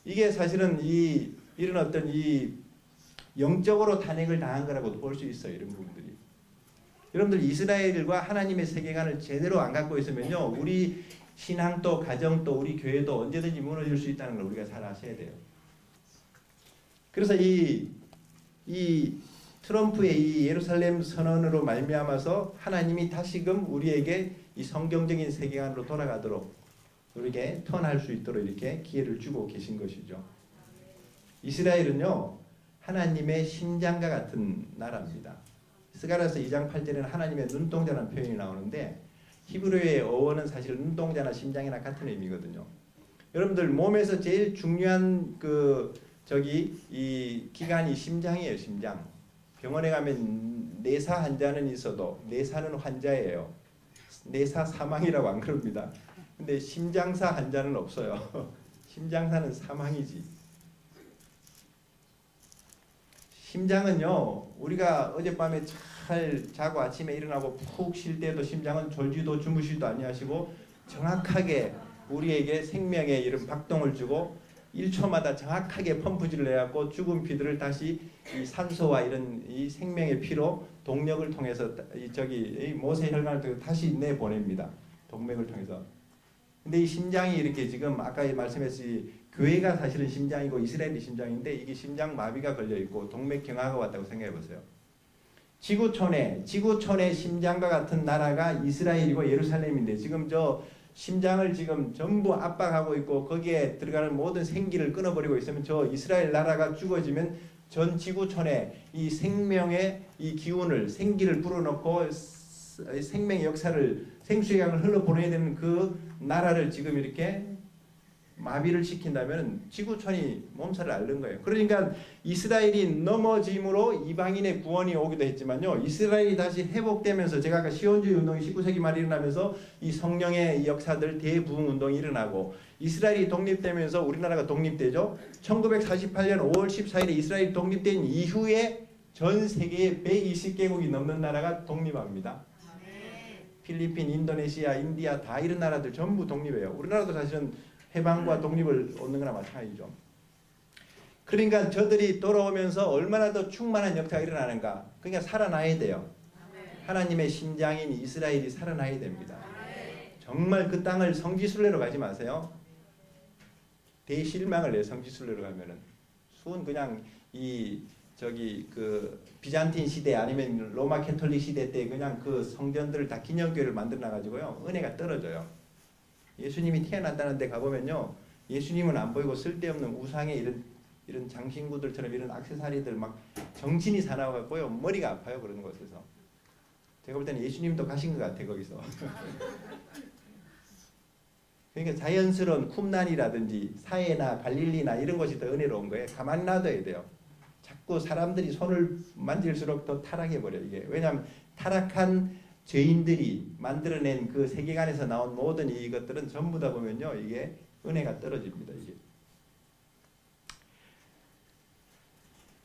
이게 사실은 이런 어떤 영적으로 탄핵을 당한 거라고도 볼 수 있어요, 이런 부분들이. 여러분들 이스라엘과 하나님의 세계관을 제대로 안 갖고 있으면요, 우리 신앙도 가정도 우리 교회도 언제든지 무너질 수 있다는 걸 우리가 잘 아셔야 돼요. 그래서 이 트럼프의 이 예루살렘 선언으로 말미암아서 하나님이 다시금 우리에게 이 성경적인 세계관으로 돌아가도록 우리에게 턴할 수 있도록 이렇게 기회를 주고 계신 것이죠. 이스라엘은요, 하나님의 심장과 같은 나라입니다. 스가랴서 2장 8절에는 하나님의 눈동자라는 표현이 나오는데 히브리어의 어원은 사실 눈동자나 심장이나 같은 의미거든요. 여러분들 몸에서 제일 중요한 이 기관이 심장이에요, 심장. 병원에 가면 내사 환자는 있어도 내사는 환자예요. 내사 사망이라고 안 그럽니다. 근데 심장사 환자는 없어요. 심장사는 사망이지. 심장은요, 우리가 어젯밤에 잘 자고 아침에 일어나고 푹 쉴 때도 심장은 졸지도 주무시도 아니하시고 정확하게 우리에게 생명의 이런 박동을 주고 1초마다 정확하게 펌프질을 해갖고 죽은 피들을 다시 이 산소와 이런 이 생명의 피로 동력을 통해서 이 모세 혈관을 통해서 다시 내보냅니다. 동맥을 통해서. 근데 이 심장이 이렇게 지금 아까 말씀했듯이 교회가 사실은 심장이고 이스라엘이 심장인데 이게 심장 마비가 걸려 있고 동맥 경화가 왔다고 생각해 보세요. 지구촌의 심장과 같은 나라가 이스라엘이고 예루살렘인데 지금 심장을 지금 전부 압박하고 있고 거기에 들어가는 모든 생기를 끊어버리고 있으면 이스라엘 나라가 죽어지면 전 지구촌에 이 생명의 이 기운을 생기를 불어넣고 생명의 역사를 생수의 강을 흘러 보내야 되는 그 나라를 지금 이렇게 마비를 시킨다면 지구촌이 몸살을 앓는 거예요. 그러니까 이스라엘이 넘어짐으로 이방인의 구원이 오기도 했지만요. 이스라엘이 다시 회복되면서 제가 아까 시온주의 운동이 19세기 말에 일어나면서 이 성령의 역사들 대부흥 운동이 일어나고 이스라엘이 독립되면서 우리나라가 독립되죠. 1948년 5월 14일에 이스라엘이 독립된 이후에 전 세계에 120개국이 넘는 나라가 독립합니다. 필리핀, 인도네시아, 인디아 다 이런 나라들 전부 독립해요. 우리나라도 사실은 해방과 독립을 얻는 거나 마찬가지죠. 그러니까 저들이 돌아오면서 얼마나 더 충만한 역사가 일어나는가. 그러니까 살아나야 돼요. 하나님의 심장인 이스라엘이 살아나야 됩니다. 정말 그 땅을 성지순례로 가지 마세요. 대실망을 내 성지순례로 가면은 수은 그냥 그 비잔틴 시대 아니면 로마 캐톨릭 시대 때 그냥 그 성전들을 다 기념교회를 만들어 놔가지고요 은혜가 떨어져요. 예수님이 태어난다는 데 가보면요 예수님은 안 보이고 쓸데없는 우상의 이런 장신구들처럼 이런 액세서리들 막 정신이 사나워갖고요 머리가 아파요 그런 곳에서. 제가 볼 때는 예수님도 가신 것 같아 거기서. 그러니까 자연스러운 쿰란이라든지 사해나 갈릴리나 이런 곳이 더 은혜로운 거예요. 가만히 놔둬야 돼요. 자꾸 사람들이 손을 만질수록 더 타락해버려 이게. 왜냐하면 타락한 죄인들이 만들어낸 그 세계관에서 나온 모든 이것들은 전부 다 보면요 이게 은혜가 떨어집니다. 이게.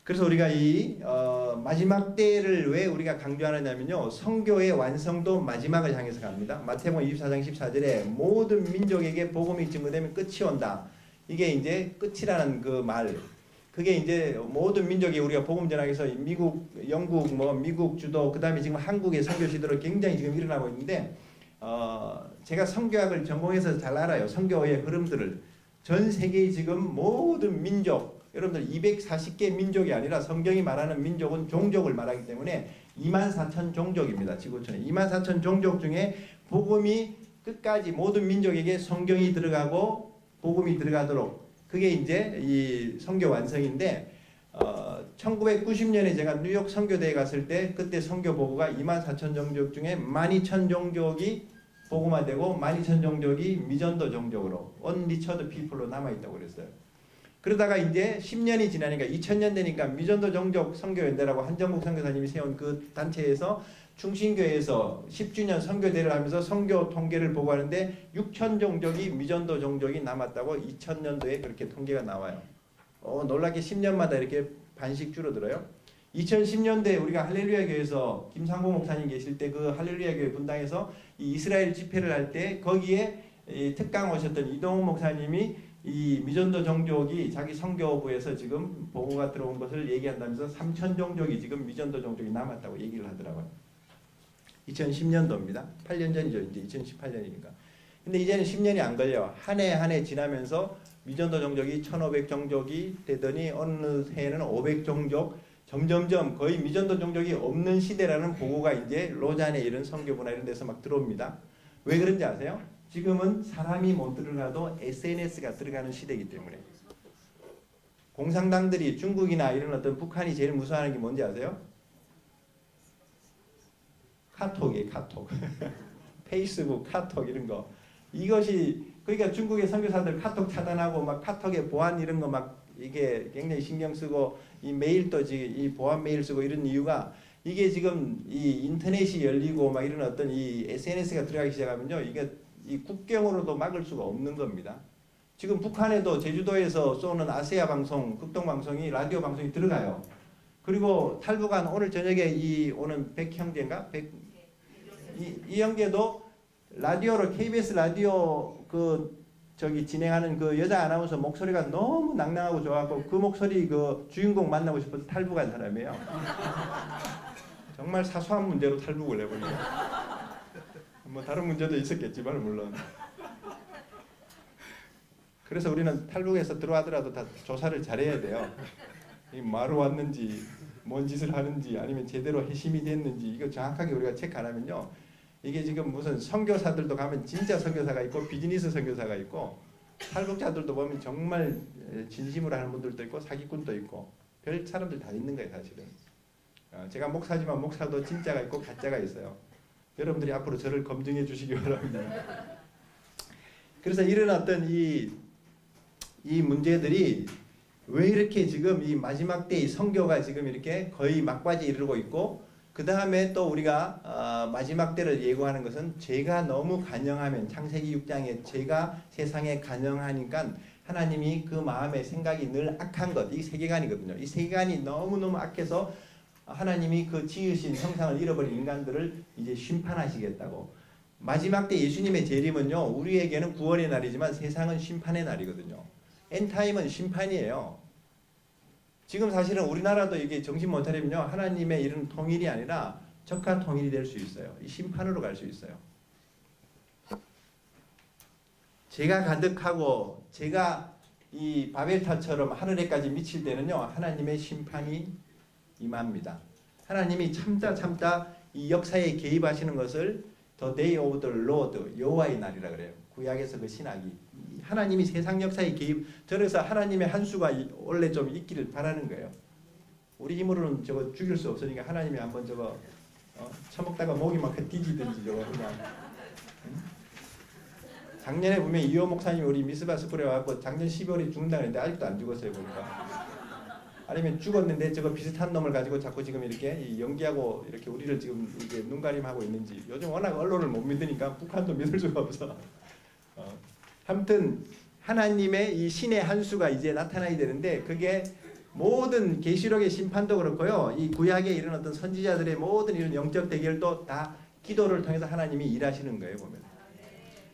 그래서 우리가 이 마지막 때를 왜 우리가 강조하느냐면요 성교의 완성도 마지막을 향해서 갑니다. 마태복음 24장 14절에 모든 민족에게 복음이 증거되면 끝이 온다. 이게 이제 끝이라는 그 말. 그게 이제 모든 민족이 우리가 복음 전하기 위해서 미국, 영국, 미국 주도 그다음에 지금 한국의 선교 시도로 굉장히 지금 일어나고 있는데 제가 선교학을 전공해서 잘 알아요. 선교의 흐름들을. 전 세계의 지금 모든 민족 여러분들 240개 민족이 아니라 성경이 말하는 민족은 종족을 말하기 때문에 24,000 종족입니다. 지구촌에 24,000 종족 중에 복음이 끝까지 모든 민족에게 성경이 들어가고 복음이 들어가도록 그게 이제 이 선교 완성인데 1990년에 제가 뉴욕 선교대에 갔을 때 그때 선교 보고가 24,000 종족 중에 12,000 종족이 복음화되고 12,000 종족이 미전도 종족으로 unreached people로 남아있다고 그랬어요. 그러다가 이제 10년이 지나니까 2000년 되니까 미전도 종족 선교연대라고 한정국 선교사님이 세운 그 단체에서 충신교회에서 10주년 선교대를 하면서 선교 통계를 보고하는데 6,000 종족이 미전도 종족이 남았다고 2000년도에 그렇게 통계가 나와요. 놀랍게 10년마다 이렇게 반씩 줄어들어요. 2010년도에 우리가 할렐루야 교회에서 김상보 목사님 계실 때 그 할렐루야 교회 분당에서 이 이스라엘 집회를 할 때 거기에 특강 오셨던 이동훈 목사님이 이 미전도 종족이 자기 선교부에서 지금 보고가 들어온 것을 얘기한다면서 3,000 종족이 지금 미전도 종족이 남았다고 얘기를 하더라고요. 2010년도입니다. 8년 전이죠. 이제 2018년이니까. 근데 이제는 10년이 안 걸려. 한 해 한 해 지나면서 미전도 종족이 1,500 종족이 되더니 어느 해에는 500 종족 점점점 거의 미전도 종족이 없는 시대라는 보고가 이제 로잔에 이런 선교부나 이런 데서 막 들어옵니다. 왜 그런지 아세요? 지금은 사람이 못 들어가도 SNS가 들어가는 시대이기 때문에. 공산당들이 중국이나 이런 어떤 북한이 제일 무서워하는 게 뭔지 아세요? 카톡이에요. 카톡. 페이스북, 카톡 이런 거. 이것이 그러니까 중국의 선교사들 카톡 차단하고 막 카톡의 보안 이런 거 막 이게 굉장히 신경 쓰고 이 메일도 지금 이 보안 메일 쓰고 이런 이유가 이게 지금 이 인터넷이 열리고 막 이런 어떤 이 SNS가 들어가기 시작하면요. 이게 이 국경으로도 막을 수가 없는 겁니다. 지금 북한에도 제주도에서 쏘는 아세아 방송, 극동 방송이 라디오 방송이 들어가요. 그리고 탈북한 오늘 저녁에 이 오는 백 형제인가? 이 형제도 라디오로 KBS 라디오 진행하는 그 여자 아나운서 목소리가 너무 낭낭하고 좋아갖고 그 목소리 그 주인공 만나고 싶어서 탈북한 사람이에요. 정말 사소한 문제로 탈북을 해버리죠. 다른 문제도 있었겠지만 물론. 그래서 우리는 탈북해서 들어가더라도 다 조사를 잘해야 돼요. 뭐하러 왔는지, 뭔 짓을 하는지, 아니면 제대로 회심이 됐는지 이거 정확하게 우리가 체크 안 하면요. 이게 지금 무슨 선교사들도 가면 진짜 선교사가 있고 비즈니스 선교사가 있고 탈북자들도 보면 정말 진심으로 하는 분들도 있고 사기꾼도 있고 별 사람들 다 있는 거예요 사실은. 제가 목사지만 목사도 진짜가 있고 가짜가 있어요. 여러분들이 앞으로 저를 검증해 주시기 바랍니다. 그래서 이런 어떤 이 문제들이 왜 이렇게 지금 이 마지막 때의 선교가 지금 이렇게 거의 막바지에 이르고 있고, 그 다음에 또 우리가 마지막 때를 예고하는 것은 죄가 너무 간영하면, 창세기 6장에 죄가 세상에 간영하니까 하나님이 그 마음의 생각이 늘 악한 것, 이 세계관이거든요. 이 세계관이 너무너무 악해서 하나님이 그 지으신 형상을 잃어버린 인간들을 이제 심판하시겠다고. 마지막 때 예수님의 재림은요, 우리에게는 구원의 날이지만 세상은 심판의 날이거든요. 엔타임은 심판이에요. 지금 사실은 우리나라도 이게 정신 못 차리면요, 하나님의 이런 통일이 아니라 적화 통일이 될 수 있어요. 이 심판으로 갈 수 있어요. 죄가 가득하고 죄가 이 바벨탑처럼 하늘에까지 미칠 때는요, 하나님의 심판이 임합니다. 하나님이 참다 이 역사에 개입하시는 것을 The Day of the Lord, 여호와의 날이라 그래요. 구약에서 그 신학이 하나님이 세상 역사에 개입. 그래서 하나님의 한 수가 원래 좀 있기를 바라는 거예요. 우리 힘으로는 저거 죽일 수 없으니까 하나님이 한번 저거 처먹다가 목이 막 뒤지든지 저거 그냥. 작년에 보면 이호 목사님이 우리 미스바 스쿨에 와서 작년 12월에 죽는다 그랬는데 아직도 안 죽었어요 보니까. 아니면 죽었는데 저거 비슷한 놈을 가지고 자꾸 지금 이렇게 연기하고 이렇게 우리를 지금 이게 눈가림하고 있는지. 요즘 워낙 언론을 못 믿으니까 북한도 믿을 수가 없어. 아무튼 하나님의 이 신의 한 수가 이제 나타나야 되는데, 그게 모든 계시록의 심판도 그렇고요, 이 구약의 이런 어떤 선지자들의 모든 이런 영적 대결도 다 기도를 통해서 하나님이 일하시는 거예요. 보면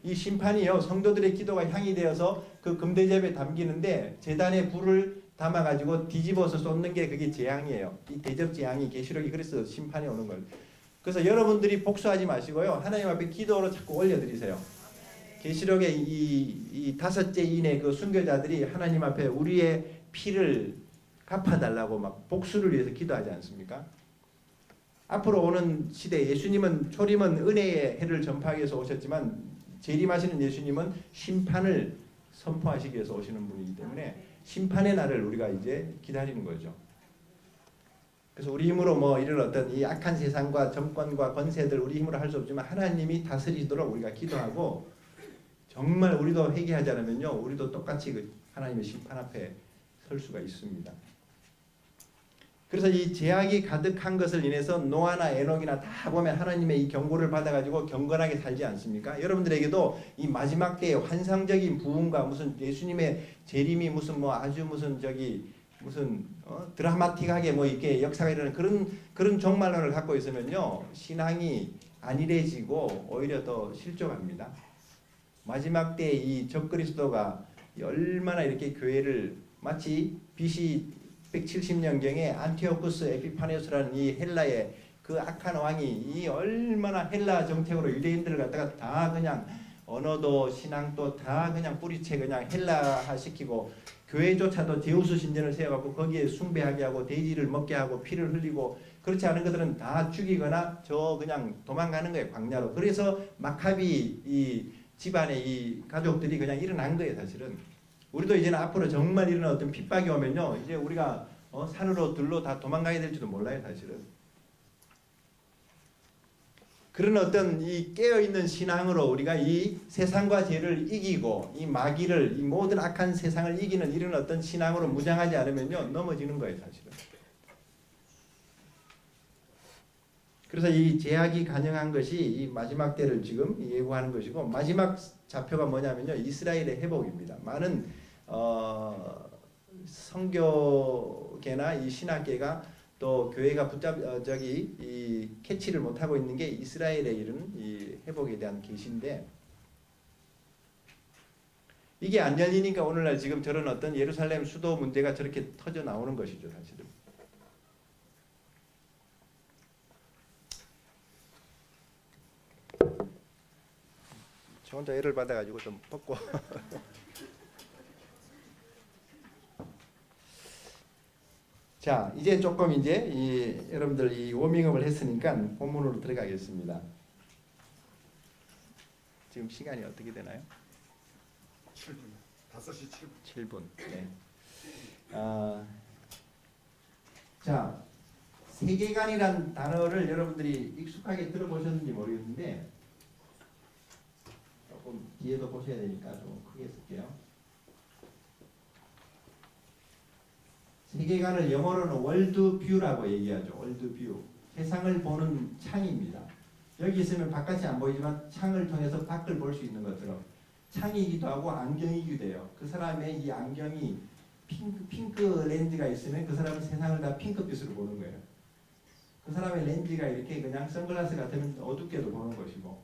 이 심판이요, 성도들의 기도가 향이 되어서 그 금대접에 담기는데, 제단에 불을 담아가지고 뒤집어서 쏟는 게 그게 재앙이에요. 이 대접 재앙이 계시록이 그래서 심판이 오는 걸. 그래서 여러분들이 복수하지 마시고요, 하나님 앞에 기도로 자꾸 올려드리세요. 계시록의 이 다섯째 인의 그 순교자들이 하나님 앞에 우리의 피를 갚아달라고 막 복수를 위해서 기도하지 않습니까? 앞으로 오는 시대 예수님은 초림은 은혜의 해를 전파하기 위해서 오셨지만, 재림하시는 예수님은 심판을 선포하시기 위해서 오시는 분이기 때문에 심판의 날을 우리가 이제 기다리는 거죠. 그래서 우리 힘으로 뭐 이런 어떤 이 악한 세상과 정권과 권세들 우리 힘으로 할 수 없지만 하나님이 다스리도록 우리가 기도하고, 정말 우리도 회개하지 않으면요, 우리도 똑같이 그 하나님의 심판 앞에 설 수가 있습니다. 그래서 이 죄악이 가득한 것을 인해서 노아나 에녹이나 다 보면 하나님의 이 경고를 받아가지고 경건하게 살지 않습니까? 여러분들에게도 이 마지막 때의 환상적인 부흥과 무슨 예수님의 재림이 무슨 뭐 아주 무슨 저기 무슨 드라마틱하게 뭐 이렇게 역사가 일어나는 그런 종말론을 갖고 있으면요, 신앙이 안일해지고 오히려 더 실족합니다. 마지막 때 이 적그리스도가 얼마나 이렇게 교회를 마치 BC 170년경에 안티오쿠스 에피파네스라는 이 헬라의 그 악한 왕이 이 얼마나 헬라 정책으로 유대인들을 갖다가 다 그냥 언어도 신앙도 다 그냥 뿌리채 그냥 헬라화 시키고, 교회조차도 제우스 신전을 세워갖고 거기에 숭배하게 하고 돼지를 먹게 하고 피를 흘리고, 그렇지 않은 것들은 다 죽이거나 저 그냥 도망가는 거예요, 광야로. 그래서 마카비 이 집안의 이 가족들이 그냥 일어난 거예요, 사실은. 우리도 이제는 앞으로 정말 이런 어떤 핍박이 오면요, 이제 우리가 산으로 들로 다 도망가야 될지도 몰라요, 사실은. 그런 어떤 이 깨어있는 신앙으로 우리가 이 세상과 죄를 이기고 이 마귀를, 이 모든 악한 세상을 이기는 이런 어떤 신앙으로 무장하지 않으면요, 넘어지는 거예요, 사실은. 그래서 이 제약이 가능한 것이 이 마지막 때를 지금 예고하는 것이고, 마지막 좌표가 뭐냐면요, 이스라엘의 회복입니다. 많은 성교계나 이 신학계가 또 교회가 이 캐치를 못하고 있는 게 이스라엘의 이런 이 회복에 대한 계시인데, 이게 안 열리니까 오늘날 지금 저런 어떤 예루살렘 수도 문제가 저렇게 터져 나오는 것이죠, 사실은. 저 혼자 애를 받아가지고 좀 벗고 자, 이제 조금 이제 여러분들 이 워밍업을 했으니까 본문으로 들어가겠습니다. 지금 시간이 어떻게 되나요? 7분. 5시 7분. 7분. 네. 자, 세계관이란 단어를 여러분들이 익숙하게 들어보셨는지 모르겠는데 조금 뒤에도 보셔야 되니까 좀 크게 쓸게요. 세계관을 영어로는 월드뷰라고 얘기하죠. 월드뷰. 세상을 보는 창입니다. 여기 있으면 바깥이 안 보이지만 창을 통해서 밖을 볼 수 있는 것처럼 창이기도 하고 안경이기도 해요. 그 사람의 이 안경이 핑크 렌즈가 있으면 그 사람은 세상을 다 핑크빛으로 보는 거예요. 그 사람의 렌즈가 이렇게 그냥 선글라스 같으면 어둡게도 보는 것이고,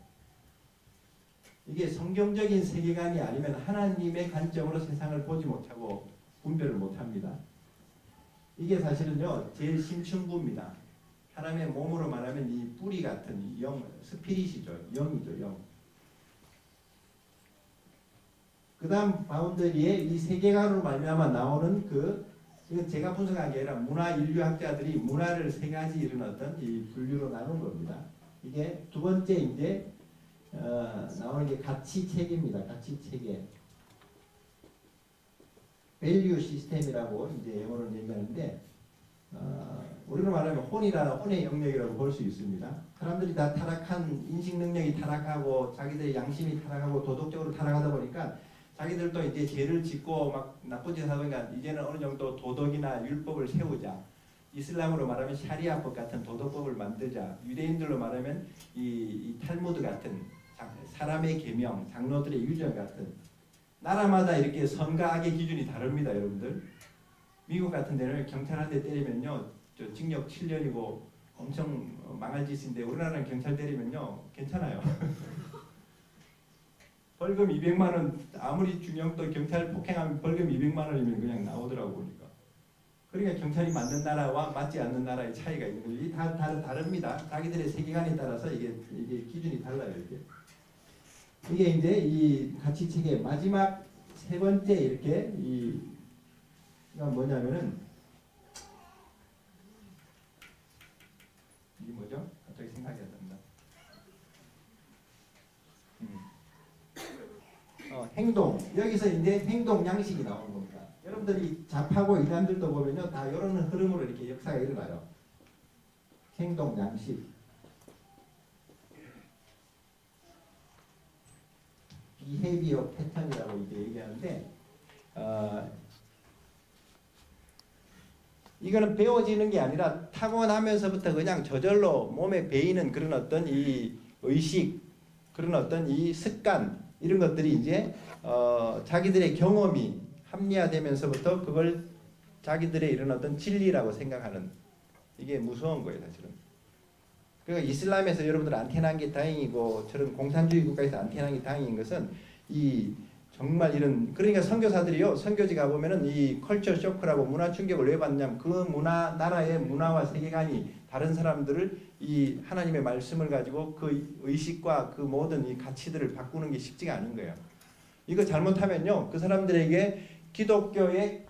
이게 성경적인 세계관이 아니면 하나님의 관점으로 세상을 보지 못하고 분별을 못합니다. 이게 사실은요 제일 심층부입니다. 사람의 몸으로 말하면 이 뿌리 같은 영, 스피릿이죠. 영이죠. 영. 그 다음 바운더리에 이 세계관으로 말미암아 나오는 이건 제가 분석한 게 아니라 문화 인류학자들이 문화를 세 가지 이런 어떤 이 분류로 나눈 겁니다. 이게 두 번째 이제 나오는 게 가치 체계입니다. 가치 체계. 밸류 시스템이라고 이제 영어로 얘기하는데 우리로 말하면 혼의 영역이라고 볼 수 있습니다. 사람들이 다 타락한 인식 능력이 타락하고 자기들의 양심이 타락하고 도덕적으로 타락하다 보니까 자기들도 이제 죄를 짓고 막 나쁜 짓을 하니까 이제는 어느 정도 도덕이나 율법을 세우자. 이슬람으로 말하면 샤리아법 같은 도덕법을 만들자. 유대인들로 말하면 이 탈무드 같은 사람의 계명, 장로들의 유전 같은, 나라마다 이렇게 선과 악의 기준이 다릅니다, 여러분들. 미국 같은 데는 경찰한테 때리면요, 저 징역 7년이고 엄청 망할 짓인데 우리나라는 경찰 때리면요, 괜찮아요. 벌금 200만 원, 아무리 중형도 경찰 폭행하면 벌금 200만 원이면 그냥 나오더라고 보니까. 그러니까 경찰이 맞는 나라와 맞지 않는 나라의 차이가 있는 거죠. 이게 다 다릅니다. 자기들의 세계관에 따라서 이게 기준이 달라요. 이게 이제 이 가치 체계 마지막 세 번째 이렇게 이건 뭐냐면은 이게 뭐죠? 갑자기 생각이 안 납니다. 행동. 여기서 이제 행동 양식이 나오는 겁니다. 여러분들이 잡하고 인간들도 보면요, 다 이런 흐름으로 이렇게 역사가 일어나요. 행동 양식. 비헤비어 패턴이라고 이제 얘기하는데, 이거는 배워지는 게 아니라 타고나면서부터 그냥 저절로 몸에 배이는 그런 어떤 이 의식, 그런 어떤 이 습관, 이런 것들이 이제 자기들의 경험이 합리화되면서부터 그걸 자기들의 이런 어떤 진리라고 생각하는, 이게 무서운 거예요, 사실은. 그러니까 이슬람에서 여러분들 안 태어난 게 다행이고 저런 공산주의 국가에서 안 태어난 게 다행인 것은 정말 이런, 그러니까 선교사들이요, 선교지 가보면은 이 컬처 쇼크라고 문화 충격을 왜 받냐면 그 나라의 문화와 세계관이 다른 사람들을 이 하나님의 말씀을 가지고 그 의식과 그 모든 이 가치들을 바꾸는 게 쉽지가 않은 거예요. 이거 잘못하면요, 그 사람들에게 기독교의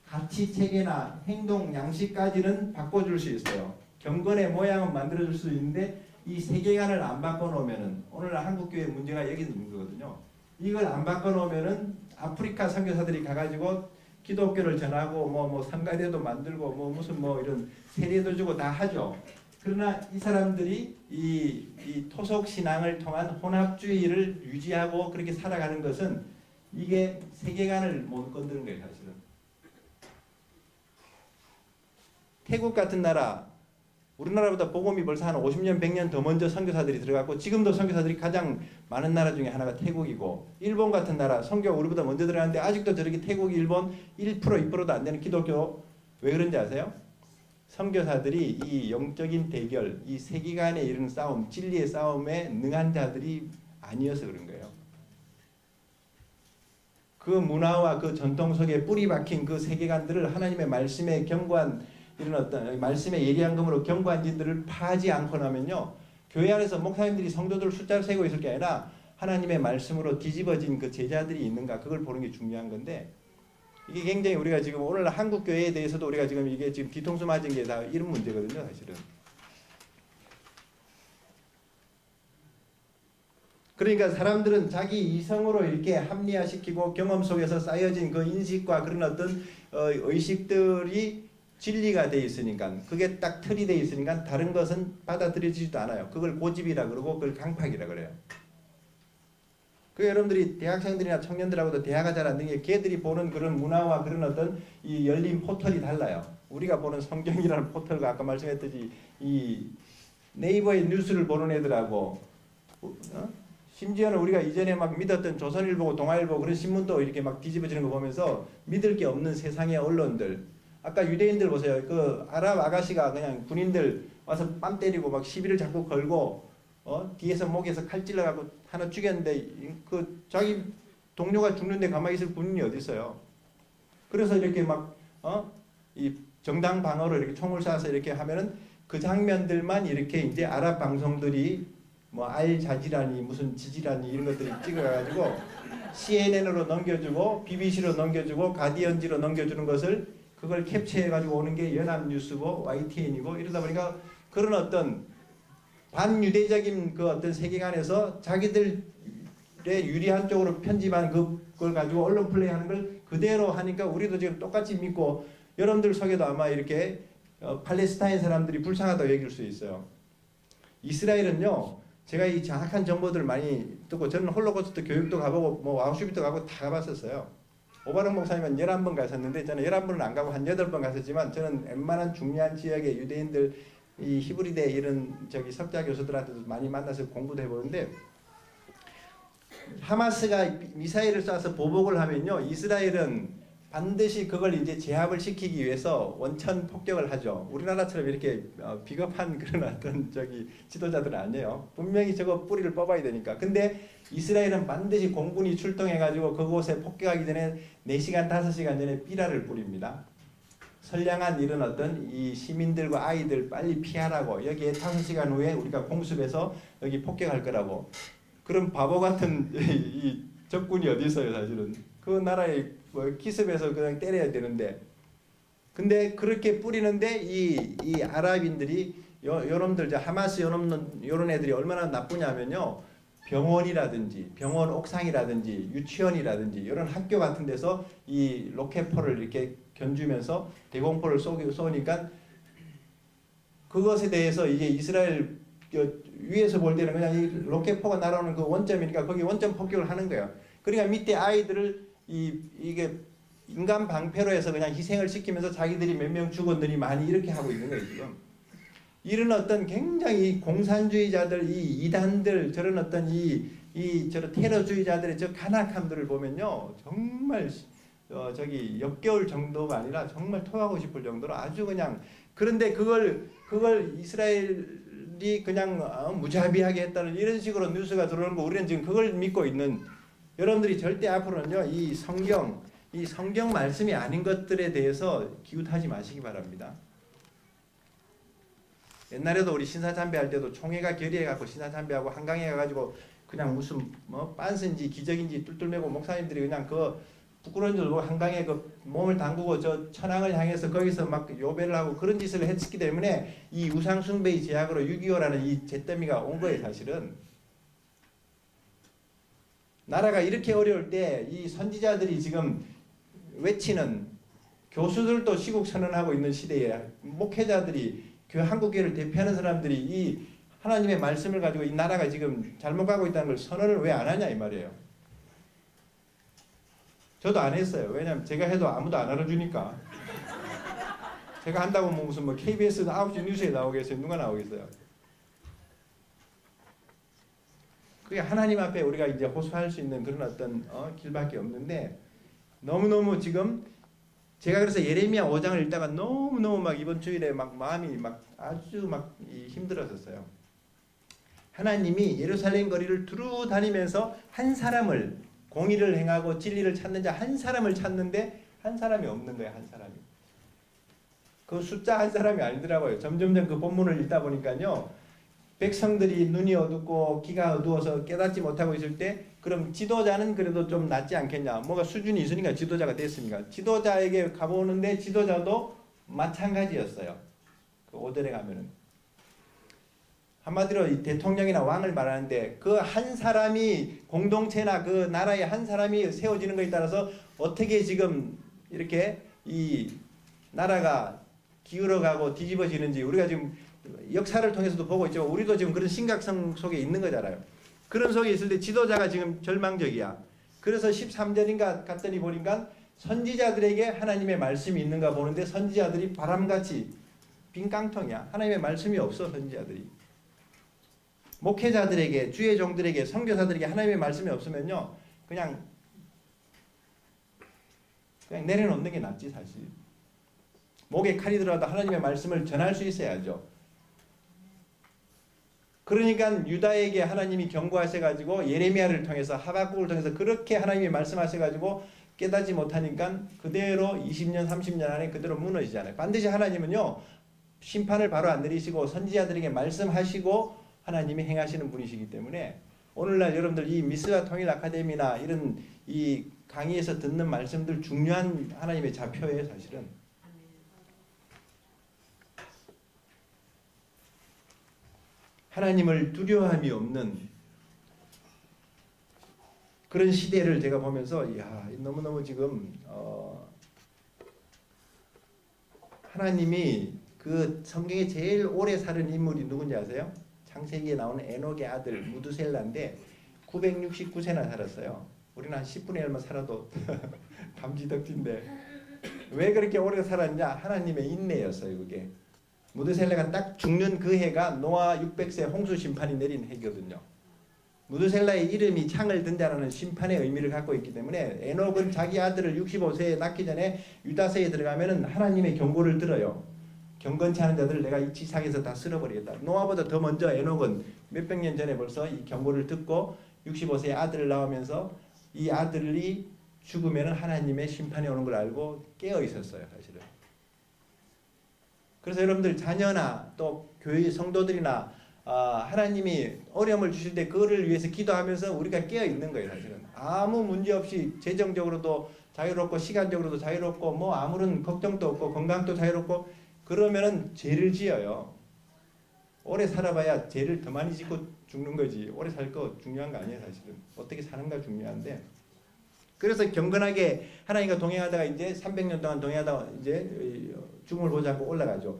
가치 체계나 행동 양식까지는 바꿔줄 수 있어요. 경건의 모양은 만들어줄 수 있는데 이 세계관을 안 바꿔놓으면은, 오늘 한국교회 문제가 여기 있는 거거든요. 이걸 안 바꿔놓으면은 아프리카 선교사들이 가가지고 기독교를 전하고 뭐 성가대도 만들고 무슨 이런 세례도 주고 다 하죠. 그러나 이 사람들이 이 토속 신앙을 통한 혼합주의를 유지하고 그렇게 살아가는 것은 이게 세계관을 못 건드는 거예요, 사실은. 태국 같은 나라, 우리나라보다 복음이 벌써 한 50년, 100년 더 먼저 선교사들이 들어갔고 지금도 선교사들이 가장 많은 나라 중에 하나가 태국이고, 일본 같은 나라 선교가 우리보다 먼저 들어갔는데 아직도 저렇게 태국, 일본 1%, 2%도 안 되는 기독교, 왜 그런지 아세요? 선교사들이 이 영적인 대결, 이 세계관의 이런 싸움, 진리의 싸움에 능한 자들이 아니어서 그런 거예요. 그 문화와 그 전통 속에 뿌리 박힌 그 세계관들을 하나님의 말씀에 견고한 이런 어떤 말씀의 예리한 검으로 견고한 진들을 파지 않고 나면요, 교회 안에서 목사님들이 성도들 숫자를 세고 있을 게 아니라 하나님의 말씀으로 뒤집어진 그 제자들이 있는가, 그걸 보는 게 중요한 건데, 이게 굉장히 우리가 지금 오늘 한국 교회에 대해서도 우리가 지금 이게 지금 뒤통수 맞은 게 다 이런 문제거든요, 사실은. 그러니까 사람들은 자기 이성으로 이렇게 합리화시키고 경험 속에서 쌓여진 그 인식과 그런 어떤 의식들이 진리가 돼 있으니까 그게 딱 틀이 돼 있으니까 다른 것은 받아들여지지도 않아요. 그걸 고집이라 그러고 그걸 강팍이라 그래요. 그 여러분들이 대학생들이나 청년들하고도 대화가 잘 안 되는 게 걔들이 보는 그런 문화와 그런 어떤 이 열린 포털이 달라요. 우리가 보는 성경이라는 포털과 아까 말씀했듯이 이 네이버의 뉴스를 보는 애들하고 심지어는 우리가 이전에 막 믿었던 조선일보고 동아일보 그런 신문도 이렇게 막 뒤집어지는 거 보면서 믿을 게 없는 세상의 언론들. 아까 유대인들 보세요. 그 아랍 아가씨가 그냥 군인들 와서 뺨 때리고 막 시비를 자꾸 걸고 뒤에서 목에서 칼 찔러갖고 하나 죽였는데 그 자기 동료가 죽는데 가만히 있을 군인이 어디 있어요? 그래서 이렇게 막 이 정당 방어로 이렇게 총을 쏴서 이렇게 하면은 그 장면들만 이렇게 이제 아랍 방송들이 뭐 알자지라니 무슨 지지라니 이런 것들이 찍어가지고 CNN으로 넘겨주고 BBC로 넘겨주고 가디언지로 넘겨주는 것을 그걸 캡처해가지고 오는 게 연합뉴스고 YTN이고 이러다 보니까 그런 어떤 반유대적인 그 어떤 세계관에서 자기들의 유리한 쪽으로 편집한 그걸 가지고 언론 플레이하는 걸 그대로 하니까 우리도 지금 똑같이 믿고 여러분들 속에도 아마 이렇게 팔레스타인 사람들이 불쌍하다고 얘기할 수 있어요. 이스라엘은요, 제가 이 정확한 정보들 많이 듣고 저는 홀로코스트 교육도 가보고 뭐 아우슈비트도 가고 다 가봤었어요. 오바롱 목사님은 11번 가셨는데 저는 11번은 안 가고 한 8번 갔었지만 저는 웬만한 중요한 지역의 유대인들 이 히브리대 이런 저기 석자 교수들한테도 많이 만나서 공부도 해보는데 하마스가 미사일을 쏴서 보복을 하면요 이스라엘은 반드시 그걸 이제 제압을 시키기 위해서 원천 폭격을 하죠. 우리나라처럼 이렇게 비겁한 그런 어떤 저기 지도자들은 아니에요. 분명히 저거 뿌리를 뽑아야 되니까. 근데 이스라엘은 반드시 공군이 출동해가지고 그곳에 폭격하기 전에 4시간 5시간 전에 삐라를 뿌립니다. 선량한 이런 어떤 이 시민들과 아이들 빨리 피하라고 여기에 5시간 후에 우리가 공습해서 여기 폭격할 거라고. 그런 바보 같은 이 적군이 어디 있어요 사실은. 그 나라에 뭐 기습해서 그냥 때려야 되는데 근데 그렇게 뿌리는데 이 아랍인들이 요놈들 하마스 요런 애들이 얼마나 나쁘냐면요 병원이라든지 병원 옥상이라든지 유치원이라든지 이런 학교 같은 데서 이 로켓포를 이렇게 견주면서 대공포를 쏘니까 그것에 대해서 이제 이스라엘 위에서 볼 때는 그냥 이 로켓포가 날아오는 그 원점이니까 거기 원점 폭격을 하는 거예요. 그러니까 밑에 아이들을 이게 인간 방패로 해서 그냥 희생을 시키면서 자기들이 몇 명 죽었느니 많이 이렇게 하고 있는 거예요 지금. 이런 어떤 굉장히 공산주의자들 이 이단들 저런 어떤 저런 테러주의자들의 저 간악함들을 보면요 정말 저기 역겨울 정도가 아니라 정말 토하고 싶을 정도로 아주 그냥 그런데 그걸 이스라엘이 그냥 무자비하게 했다는 이런 식으로 뉴스가 들어오는 거 우리는 지금 그걸 믿고 있는. 여러분들이 절대 앞으로는요 이 성경 말씀이 아닌 것들에 대해서 기웃하지 마시기 바랍니다. 옛날에도 우리 신사참배할 때도 총회가 결의해갖고 신사참배하고 한강에 가가지고 그냥 무슨 뭐 빤스인지 기적인지 뚫뚫매고 목사님들이 그냥 그 부끄러운 줄 모르고 한강에 그 몸을 담그고 저 천황을 향해서 거기서 막 요배를 하고 그런 짓을 했기 때문에 이 우상숭배의 제약으로 6.25라는 이 잿더미가 온 거예요 사실은. 나라가 이렇게 어려울 때 이 선지자들이 지금 외치는 교수들도 시국 선언하고 있는 시대에 목회자들이 한국교회를 대표하는 사람들이 이 하나님의 말씀을 가지고 이 나라가 지금 잘못 가고 있다는 걸 선언을 왜 안 하냐 이 말이에요. 저도 안 했어요. 왜냐면 제가 해도 아무도 안 알아주니까. 제가 한다고 뭐 무슨 뭐 KBS 9시 뉴스에 나오겠어요? 누가 나오겠어요? 그게 하나님 앞에 우리가 이제 호소할 수 있는 그런 어떤 길밖에 없는데 너무너무 지금 제가 그래서 예레미야 5장을 읽다가 너무너무 막 이번 주일에 막 마음이 막 아주 막 힘들었었어요. 하나님이 예루살렘 거리를 두루 다니면서 한 사람을 공의를 행하고 진리를 찾는 자 한 사람을 찾는데 한 사람이 없는 거예요. 한 사람이. 그 숫자 한 사람이 아니더라고요. 점점점 그 본문을 읽다 보니까요. 백성들이 눈이 어둡고 귀가 어두워서 깨닫지 못하고 있을 때 그럼 지도자는 그래도 좀 낫지 않겠냐. 뭐가 수준이 있으니까 지도자가 됐으니까. 지도자에게 가보는데 지도자도 마찬가지였어요. 그 오델에 가면은. 한마디로 이 대통령이나 왕을 말하는데 그 한 사람이 공동체나 그 나라의 한 사람이 세워지는 것에 따라서 어떻게 지금 이렇게 이 나라가 기울어가고 뒤집어지는지 우리가 지금 역사를 통해서도 보고 있죠. 우리도 지금 그런 심각성 속에 있는 거잖아요. 그런 속에 있을 때 지도자가 지금 절망적이야. 그래서 13절인가 갔더니 보니까 선지자들에게 하나님의 말씀이 있는가 보는데 선지자들이 바람같이 빈 깡통이야. 하나님의 말씀이 없어. 선지자들이. 목회자들에게, 주의 종들에게, 선교사들에게 하나님의 말씀이 없으면요, 그냥 내려놓는 게 낫지 사실. 목에 칼이 들어가도 하나님의 말씀을 전할 수 있어야죠. 그러니까 유다에게 하나님이 경고하셔가지고 예레미야를 통해서 하박국을 통해서 그렇게 하나님이 말씀하셔가지고 깨닫지 못하니까 그대로 20년 30년 안에 그대로 무너지잖아요. 반드시 하나님은요 심판을 바로 안 내리시고 선지자들에게 말씀하시고 하나님이 행하시는 분이시기 때문에 오늘날 여러분들 이 미스가 통일 아카데미나 이런 이 강의에서 듣는 말씀들 중요한 하나님의 좌표예요. 사실은. 하나님을 두려움이 없는 그런 시대를 제가 보면서 이야, 너무너무 지금 하나님이 그 성경에 제일 오래 사는 인물이 누군지 아세요? 창세기에 나오는 에녹의 아들 무두셀라인데 969세나 살았어요. 우리는 한 10분의 1만 살아도 감지덕지인데 왜 그렇게 오래 살았냐? 하나님의 인내였어요. 그게. 무드셀라가 딱 죽는 그 해가 노아 600세 홍수 심판이 내린 해거든요. 무드셀라의 이름이 창을 든다는 심판의 의미를 갖고 있기 때문에 에녹은 자기 아들을 65세에 낳기 전에 유다서에 들어가면은 하나님의 경고를 들어요. 경건치 않은 자들을 내가 이 지상에서 다 쓸어버리겠다. 노아보다 더 먼저 에녹은 몇백 년 전에 벌써 이 경고를 듣고 65세에 아들을 낳으면서 이 아들이 죽으면 하나님의 심판이 오는 걸 알고 깨어 있었어요. 사실은. 그래서 여러분들 자녀나 또 교회 성도들이나 하나님이 어려움을 주실 때 그거를 위해서 기도하면서 우리가 깨어 있는 거예요. 사실은. 아무 문제 없이 재정적으로도 자유롭고 시간적으로도 자유롭고 뭐 아무런 걱정도 없고 건강도 자유롭고 그러면은 죄를 지어요. 오래 살아봐야 죄를 더 많이 짓고 죽는 거지. 오래 살 거 중요한 거 아니에요. 사실은. 어떻게 사는가 중요한데. 그래서 경건하게 하나님과 동행하다가 이제 300년 동안 동행하다가 이제 죽음을 보지 않고 올라가죠.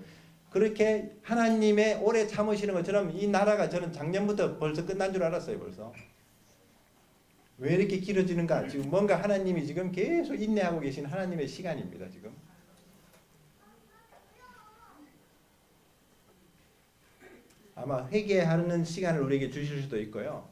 그렇게 하나님의 오래 참으시는 것처럼 이 나라가 저는 작년부터 벌써 끝난 줄 알았어요. 벌써. 왜 이렇게 길어지는가? 지금 뭔가 하나님이 지금 계속 인내하고 계신 하나님의 시간입니다. 지금. 아마 회개하는 시간을 우리에게 주실 수도 있고요.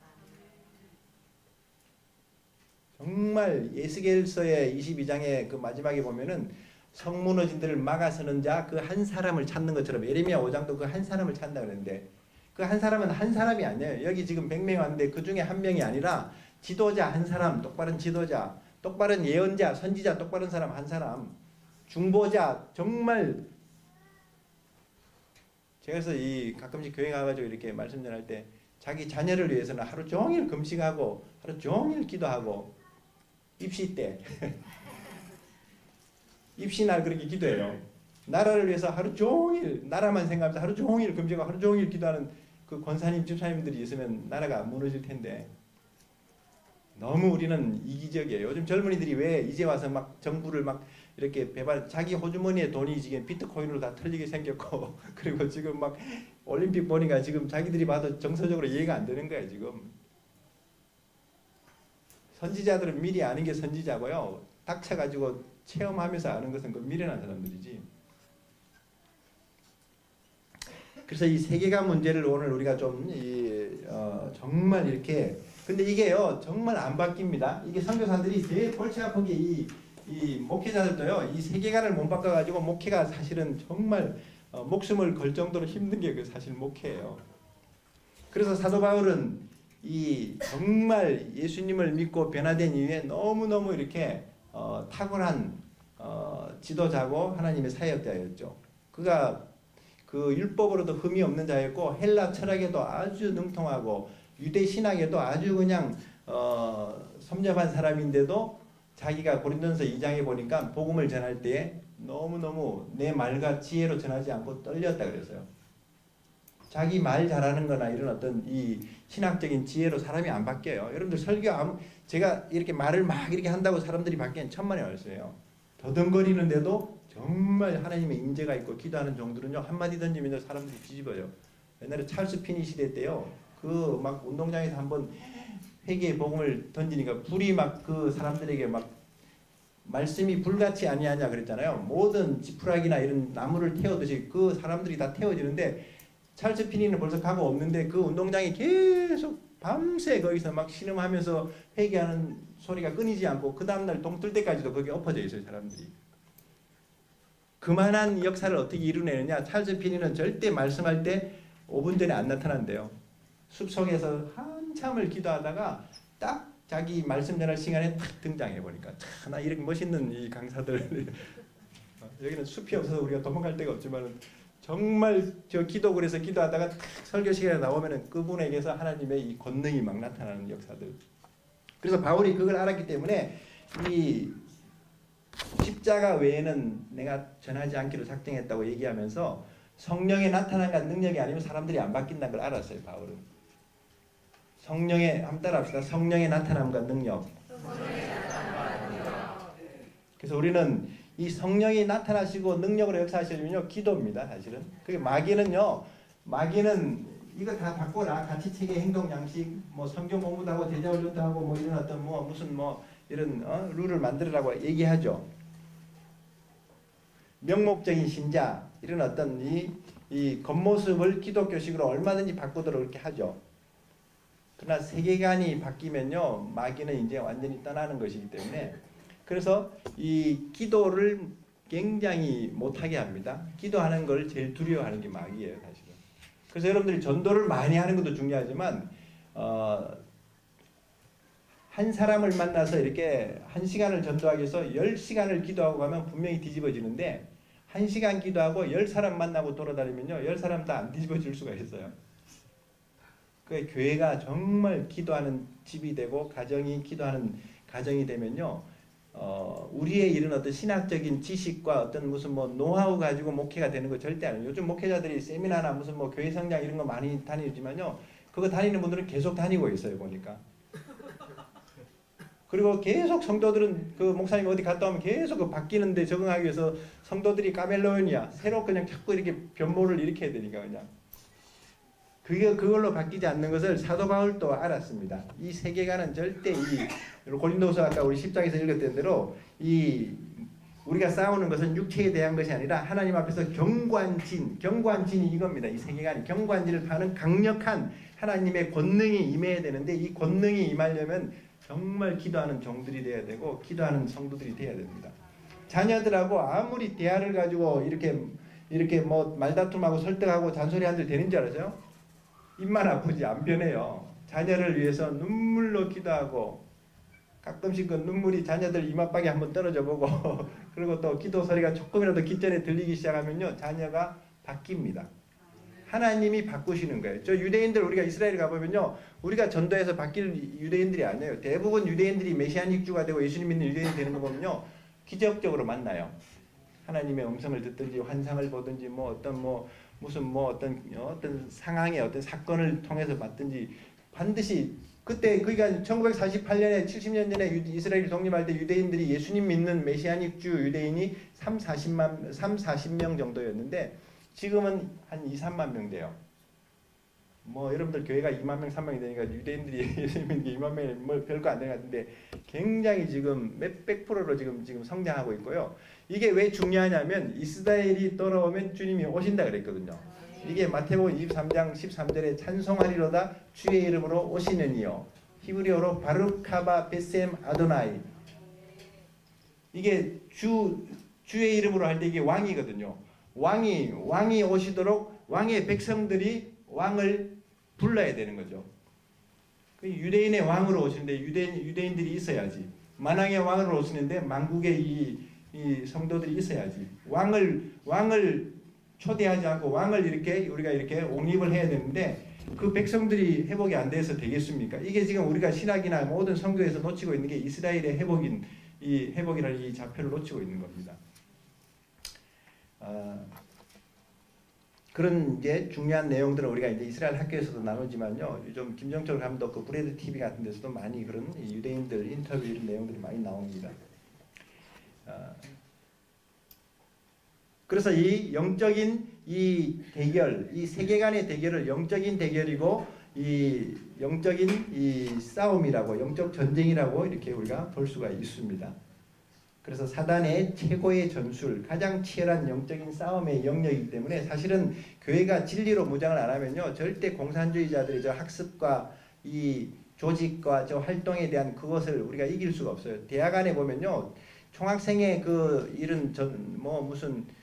정말 예스겔서의 22장의 그 마지막에 보면은 성 무너진들을 막아서는 자 그 한 사람을 찾는 것처럼 예레미야 5장도 그 한 사람을 찾는다 그랬는데 그 한 사람은 한 사람이 아니에요. 여기 지금 100명 왔는데 그 중에 한 명이 아니라 지도자 한 사람, 똑바른 지도자, 똑바른 예언자, 선지자, 똑바른 사람 한 사람, 중보자, 정말 제가 그래서 이 가끔씩 교회 가가지고 이렇게 말씀 전할 때 자기 자녀를 위해서는 하루 종일 금식하고 하루 종일 기도하고 입시 때 입시날 그렇게 기도해요. 나라를 위해서 하루 종일 나라만 생각하면서 하루 종일 금식하고 하루 종일 기도하는 그 권사님 집사님들이 있으면 나라가 무너질 텐데 너무 우리는 이기적이에요. 요즘 젊은이들이 왜 이제 와서 막 정부를 막 이렇게 배발 자기 호주머니에 돈이 지금 비트코인으로 다 털리게 생겼고 그리고 지금 막 올림픽 보니까 지금 자기들이 봐도 정서적으로 이해가 안 되는 거예요. 지금 선지자들은 미리 아는 게 선지자고요. 닥쳐가지고 체험하면서 아는 것은 그 미련한 사람들이지. 그래서 이 세계관 문제를 오늘 우리가 좀 정말 이렇게 근데 이게요 정말 안 바뀝니다. 이게 선교사들이 제일 골치 아픈 게 이 목회자들도요 이 세계관을 못 바꿔가지고 목회가 사실은 정말 목숨을 걸 정도로 힘든 게 그 사실 목회예요. 그래서 사도 바울은 이 정말 예수님을 믿고 변화된 이후에 너무너무 이렇게 탁월한 지도자고 하나님의 사역자였죠. 그가 그 율법으로도 흠이 없는 자였고 헬라 철학에도 아주 능통하고 유대 신학에도 아주 그냥 섭렵한 사람인데도 자기가 고린도전서 2장에 보니까 복음을 전할 때 너무너무 내 말과 지혜로 전하지 않고 떨렸다 그랬어요. 자기 말 잘하는 거나 이런 어떤 이 신학적인 지혜로 사람이 안 바뀌어요. 여러분들 설교 제가 이렇게 말을 막 이렇게 한다고 사람들이 바뀌는 천만의 말씀이에요. 더듬거리는데도 정말 하나님의 인재가 있고 기도하는 종들은요 한마디 던지면 사람들이 뒤집어요. 옛날에 찰스 피니 시대 때요 그 막 운동장에서 한번 회개의 복음을 던지니까 불이 막 그 사람들에게 막 말씀이 불같이 아니하냐 그랬잖아요. 모든 지푸라기나 이런 나무를 태우듯이 그 사람들이 다 태워지는데 찰스 피니는 벌써 가고 없는데 그 운동장에 계속 밤새 거기서 막 신음하면서 회개하는 소리가 끊이지 않고 그 다음날 동 뜰 때까지도 거기 엎어져 있어요 사람들이. 그만한 역사를 어떻게 이루내느냐. 찰스 피니는 절대 말씀할 때 5분 전에 안 나타난대요. 숲속에서 한참을 기도하다가 딱 자기 말씀 전할 시간에 탁 등장해 보니까 참 나 이렇게 멋있는 이 강사들 여기는 숲이 없어서 우리가 도망갈 데가 없지만 정말 저 기도굴에서 기도하다가 탁 설교 시간에 나오면은 그분에게서 하나님의 이 권능이 막 나타나는 역사들. 그래서 바울이 그걸 알았기 때문에 이 십자가 외에는 내가 전하지 않기로 작정했다고 얘기하면서 성령의 나타남과 능력이 아니면 사람들이 안 바뀐다는 걸 알았어요. 바울은. 성령의 한번 따라합시다. 성령의 나타남과 능력. 그래서 우리는 이 성령이 나타나시고 능력으로 역사하시려면요 기도입니다. 사실은. 그게 마귀는요. 마귀는 이거 다 바꿔라. 가치체계, 행동, 양식, 뭐 성경 공부도 하고 대자훈련도 하고 뭐 이런 어떤 뭐 무슨 뭐 이런 룰을 만들으라고 얘기하죠. 명목적인 신자 이런 어떤 이 겉모습을 기독교식으로 얼마든지 바꾸도록 이렇게 하죠. 그러나 세계관이 바뀌면요 마귀는 이제 완전히 떠나는 것이기 때문에 그래서 이 기도를 굉장히 못하게 합니다. 기도하는 걸 제일 두려워하는 게 마귀예요 사실은. 그래서 여러분들이 전도를 많이 하는 것도 중요하지만 한 사람을 만나서 이렇게 1시간을 전도하기 위해서 10시간을 기도하고 가면 분명히 뒤집어지는데 1시간 기도하고 10사람 만나고 돌아다니면요 10사람 다 안 뒤집어질 수가 있어요. 그 교회가 정말 기도하는 집이 되고 가정이 기도하는 가정이 되면요 우리의 이런 어떤 신학적인 지식과 어떤 무슨 뭐 노하우 가지고 목회가 되는 거 절대 아니에요. 요즘 목회자들이 세미나나 무슨 뭐 교회 성장 이런 거 많이 다니지만요 그거 다니는 분들은 계속 다니고 있어요 보니까. 그리고 계속 성도들은 그 목사님 어디 갔다 오면 계속 그 바뀌는데 적응하기 위해서 성도들이 까멜로니아 새로 그냥 자꾸 이렇게 변모를 일으켜야 되니까 그냥 그걸로 바뀌지 않는 것을 사도 바울도 알았습니다. 이 세계관은 절대 고린도서 아까 우리 10장에서 읽었던 대로 우리가 싸우는 것은 육체에 대한 것이 아니라 하나님 앞에서 경관진이 이겁니다. 이 세계관이 경관진을 파는 강력한 하나님의 권능이 임해야 되는데 이 권능이 임하려면 정말 기도하는 종들이 돼야 되고 기도하는 성도들이 돼야 됩니다. 자녀들하고 아무리 대화를 가지고 이렇게 뭐 말다툼하고 설득하고 잔소리 한들 되는 줄 알아요? 입만 아프지 안 변해요. 자녀를 위해서 눈물로 기도하고 가끔씩 그 눈물이 자녀들 이마박에 한번 떨어져 보고 그리고 또 기도 소리가 조금이라도 귓전에 들리기 시작하면요 자녀가 바뀝니다. 하나님이 바꾸시는 거예요. 저 유대인들 우리가 이스라엘 가보면요 우리가 전도해서 바뀔 유대인들이 아니에요. 대부분 유대인들이 메시아닉주가 되고 예수님 믿는 유대인이 되는 거 보면요 기적적으로 만나요. 하나님의 음성을 듣든지 환상을 보든지 뭐 어떤 무슨 어떤 상황의 어떤 사건을 통해서 봤든지 반드시 그때 그러니까 1948년에 70년 전에 이스라엘이 독립할 때 유대인들이 예수님 믿는 메시아닉 주 유대인이 40명 정도였는데 지금은 한 2-3만 명 돼요. 뭐 여러분들 교회가 2만 명, 3만이 되니까 유대인들이 예수님 믿는 게 2만 명이 뭐 별거 안 되는 것 같은데 굉장히 지금 몇백 프로로 지금 성장하고 있고요. 이게 왜 중요하냐면 이스라엘이 돌아오면 주님이 오신다 그랬거든요. 이게 마태복음 23장 13절에 찬송하리로다 주의 이름으로 오시는 이요. 히브리어로 바루카바 베셈 아도나이. 이게 주의 이름으로 할 때 이게 왕이거든요. 왕이 오시도록 왕의 백성들이 왕을 불러야 되는 거죠. 그 유대인의 왕으로 오시는데 유대인들이 있어야지. 만왕의 왕으로 오시는데 만국의 이 성도들이 있어야지. 왕을 초대하지 않고 왕을 우리가 이렇게 옹립을 해야 되는데 그 백성들이 회복이 안 돼서 되겠습니까? 이게 지금 우리가 신학이나 모든 성경에서 놓치고 있는 게 이스라엘의 회복이라는 이 좌표를 놓치고 있는 겁니다. 그런 이제 중요한 내용들을 우리가 이제 이스라엘 학교에서도 나누지만요. 요즘 김정철 감독 그 브레드 TV 같은 데서도 많이 그런 유대인들 인터뷰 이런 내용들이 많이 나옵니다. 그래서 이 영적인 이 대결, 이 세계관의 대결을 영적인 대결이고 이 영적인 이 싸움이라고, 영적 전쟁이라고 이렇게 우리가 볼 수가 있습니다. 그래서 사단의 최고의 전술, 가장 치열한 영적인 싸움의 영역이기 때문에 사실은 교회가 진리로 무장을 안 하면요, 절대 공산주의자들의 저 학습과 이 조직과 저 활동에 대한 그것을 우리가 이길 수가 없어요. 대학 안에 보면요, 총학생의 그 이런 뭐 무슨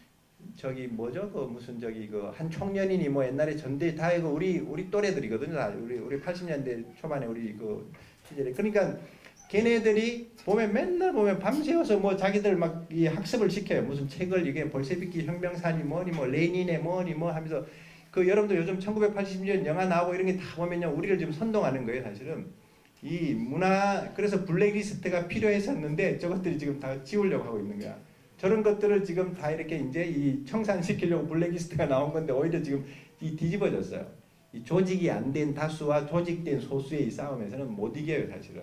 저기 뭐죠? 그 무슨 저기 그 한 청년이니 뭐 옛날에 전대 다 이거 우리 또래들이거든요. 다 우리 80년대 초반에 우리 그 시절에. 그러니까 걔네들이 보면 맨날 보면 밤새워서 뭐 자기들 막 이 학습을 시켜요. 무슨 책을 이게 볼셰비키 혁명사니 뭐니 뭐 레닌의 뭐니 뭐 하면서 그 여러분들 요즘 1980년 영화 나오고 이런 게 다 보면요, 우리를 지금 선동하는 거예요, 사실은. 이 문화, 그래서 블랙리스트가 필요했었는데 저것들이 지금 다 지우려고 하고 있는 거야. 저런 것들을 지금 다 이렇게 이제 이 청산시키려고 블랙리스트가 나온 건데 오히려 지금 이 뒤집어졌어요. 이 조직이 안 된 다수와 조직된 소수의 이 싸움에서는 못 이겨요, 사실은.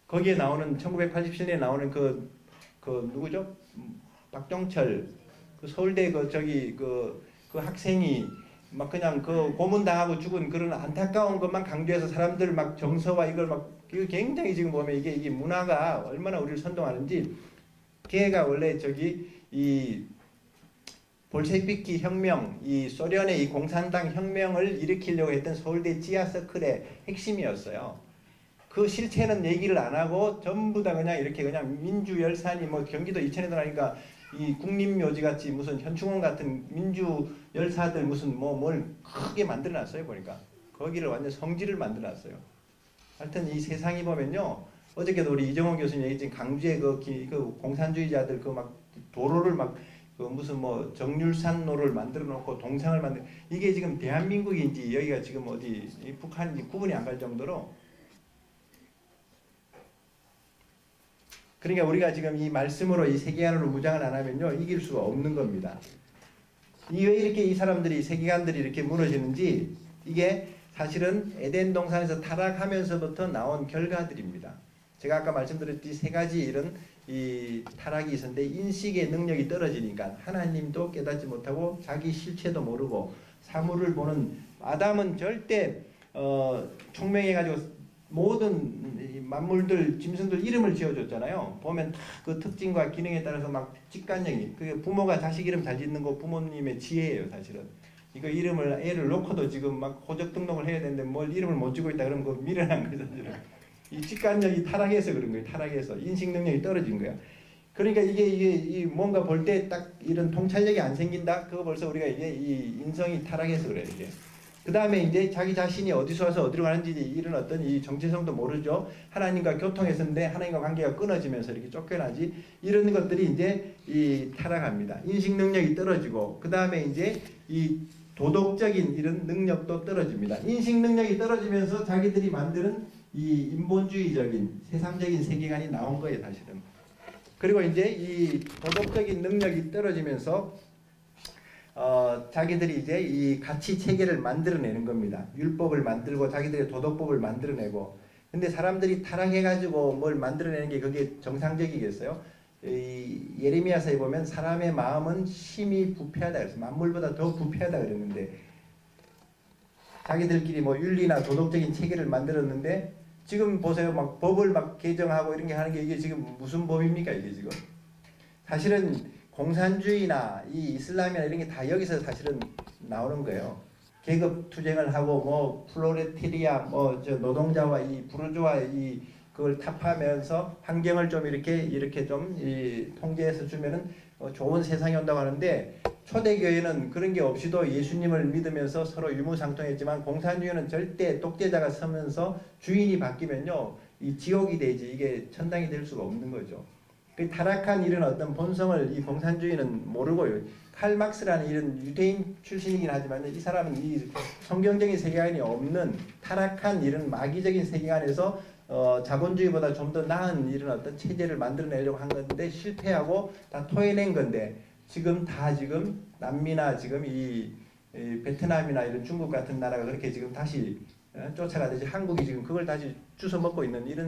거기에 나오는 1987년에 나오는 그 누구죠? 박종철 그 서울대 그 학생이 막 그냥 그 고문당하고 죽은 그런 안타까운 것만 강조해서 사람들 막 정서와 이걸 막 이거 굉장히 지금 보면 이게 문화가 얼마나 우리를 선동하는지. 걔가 원래 저기 이 볼셰비키 혁명, 이 소련의 이 공산당 혁명을 일으키려고 했던 서울대 지하 서클의 핵심이었어요. 그 실체는 얘기를 안 하고 전부 다 그냥 이렇게 그냥 민주열산이 뭐 경기도 이천에 들어가니까 이 국립묘지같이 무슨 현충원 같은 민주열사들 무슨 뭐 뭘 크게 만들어놨어요. 보니까 거기를 완전 성지를 만들어놨어요. 하여튼 이 세상이 보면요, 어저께도 우리 이정호 교수님 얘기했지만 강주의 그 공산주의자들 그 막 도로를 막 그 무슨 뭐 정률산로를 만들어 놓고 동상을 만들, 이게 지금 대한민국인지 여기가 지금 어디 북한인지 구분이 안 갈 정도로. 그러니까 우리가 지금 이 말씀으로 이 세계관으로 무장을 안 하면요, 이길 수가 없는 겁니다. 왜 이렇게 이 사람들이 세계관들이 이렇게 무너지는지, 이게 사실은 에덴 동산에서 타락하면서부터 나온 결과들입니다. 제가 아까 말씀드렸듯이 세 가지 이런 이 타락이 있었는데, 인식의 능력이 떨어지니까 하나님도 깨닫지 못하고 자기 실체도 모르고 사물을 보는, 아담은 절대 총명해가지고 모든 만물들, 짐승들 이름을 지어줬잖아요. 보면 다 그 특징과 기능에 따라서 막 직관적인, 그게 부모가 자식 이름 잘 짓는 거 부모님의 지혜예요, 사실은. 이거 이름을 애를 놓고도 지금 막 호적 등록을 해야 되는데 뭘 이름을 못 지고 있다 그러면 그거 미련한 거예요, 사실은. 이 직관력이 타락해서 그런 거예요. 타락해서 인식 능력이 떨어진 거야. 그러니까 이게 뭔가 볼 때 딱 이런 통찰력이 안 생긴다. 그거 벌써 우리가 이게 이 인성이 타락해서 그래요, 이게. 그 다음에 이제 자기 자신이 어디서 와서 어디로 가는지 이런 어떤 이 정체성도 모르죠. 하나님과 교통했었는데 하나님과 관계가 끊어지면서 이렇게 쫓겨나지. 이런 것들이 이제 이 타락합니다. 인식 능력이 떨어지고, 그 다음에 이제 이 도덕적인 이런 능력도 떨어집니다. 인식 능력이 떨어지면서 자기들이 만드는 이 인본주의적인 세상적인 세계관이 나온 거예요, 사실은. 그리고 이제 이 도덕적인 능력이 떨어지면서 자기들이 이제 이 가치 체계를 만들어내는 겁니다. 율법을 만들고 자기들의 도덕법을 만들어내고. 근데 사람들이 타락해가지고 뭘 만들어내는 게 그게 정상적이겠어요? 이 예레미야서에 보면 사람의 마음은 심히 부패하다 그랬어요. 만물보다 더 부패하다 그랬는데, 자기들끼리 뭐 윤리나 도덕적인 체계를 만들었는데, 지금 보세요. 막 법을 막 개정하고 이런 게 하는 게 이게 지금 무슨 법입니까, 이게 지금? 사실은 공산주의나 이 이슬람이나 이런 게 다 여기서 사실은 나오는 거예요. 계급 투쟁을 하고 뭐 플로레테리아 뭐 저 노동자와 이 부르주아 이 그걸 타파하면서 환경을 좀 이렇게 좀 이 통제해서 주면은 좋은 세상이 온다고 하는데, 초대교회는 그런 게 없이도 예수님을 믿으면서 서로 유무상통했지만, 공산주의는 절대 독재자가 서면서 주인이 바뀌면요, 이 지옥이 되지 이게 천당이 될 수가 없는 거죠. 그 타락한 이런 어떤 본성을 이 공산주의는 모르고요. 칼 막스라는 이런 유대인 출신이긴 하지만 이 사람은 이 성경적인 세계관이 없는 타락한 이런 마귀적인 세계관에서 자본주의보다 좀 더 나은 이런 어떤 체제를 만들어내려고 한 건데 실패하고 다 토해낸 건데, 지금 남미나 지금 이 베트남이나 이런 중국 같은 나라가 그렇게 지금 다시 쫓아가듯이 한국이 지금 그걸 다시 주워 먹고 있는 이런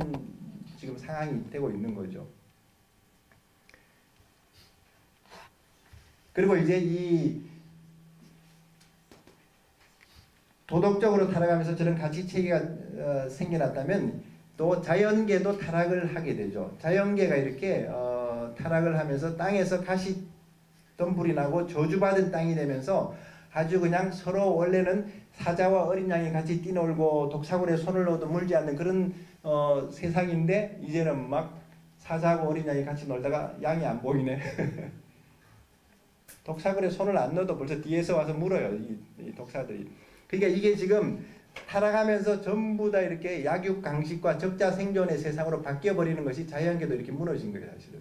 지금 상황이 되고 있는 거죠. 그리고 이제 이 도덕적으로 타락하면서 저런 가치체계가 생겨났다면 또 자연계도 타락을 하게 되죠. 자연계가 이렇게 타락을 하면서 땅에서 가시덤불이 나고 저주받은 땅이 되면서 아주 그냥 서로 원래는 사자와 어린 양이 같이 뛰놀고 독사굴에 손을 넣어도 물지 않는 그런 세상인데 이제는 막 사자하고 어린 양이 같이 놀다가 양이 안 보이네. 독사굴에 손을 안 넣어도 벌써 뒤에서 와서 물어요. 이 독사들이. 그러니까 이게 지금 타락하면서 전부 다 이렇게 약육강식과 적자 생존의 세상으로 바뀌어버리는 것이 자연계도 이렇게 무너진 거예요, 사실은.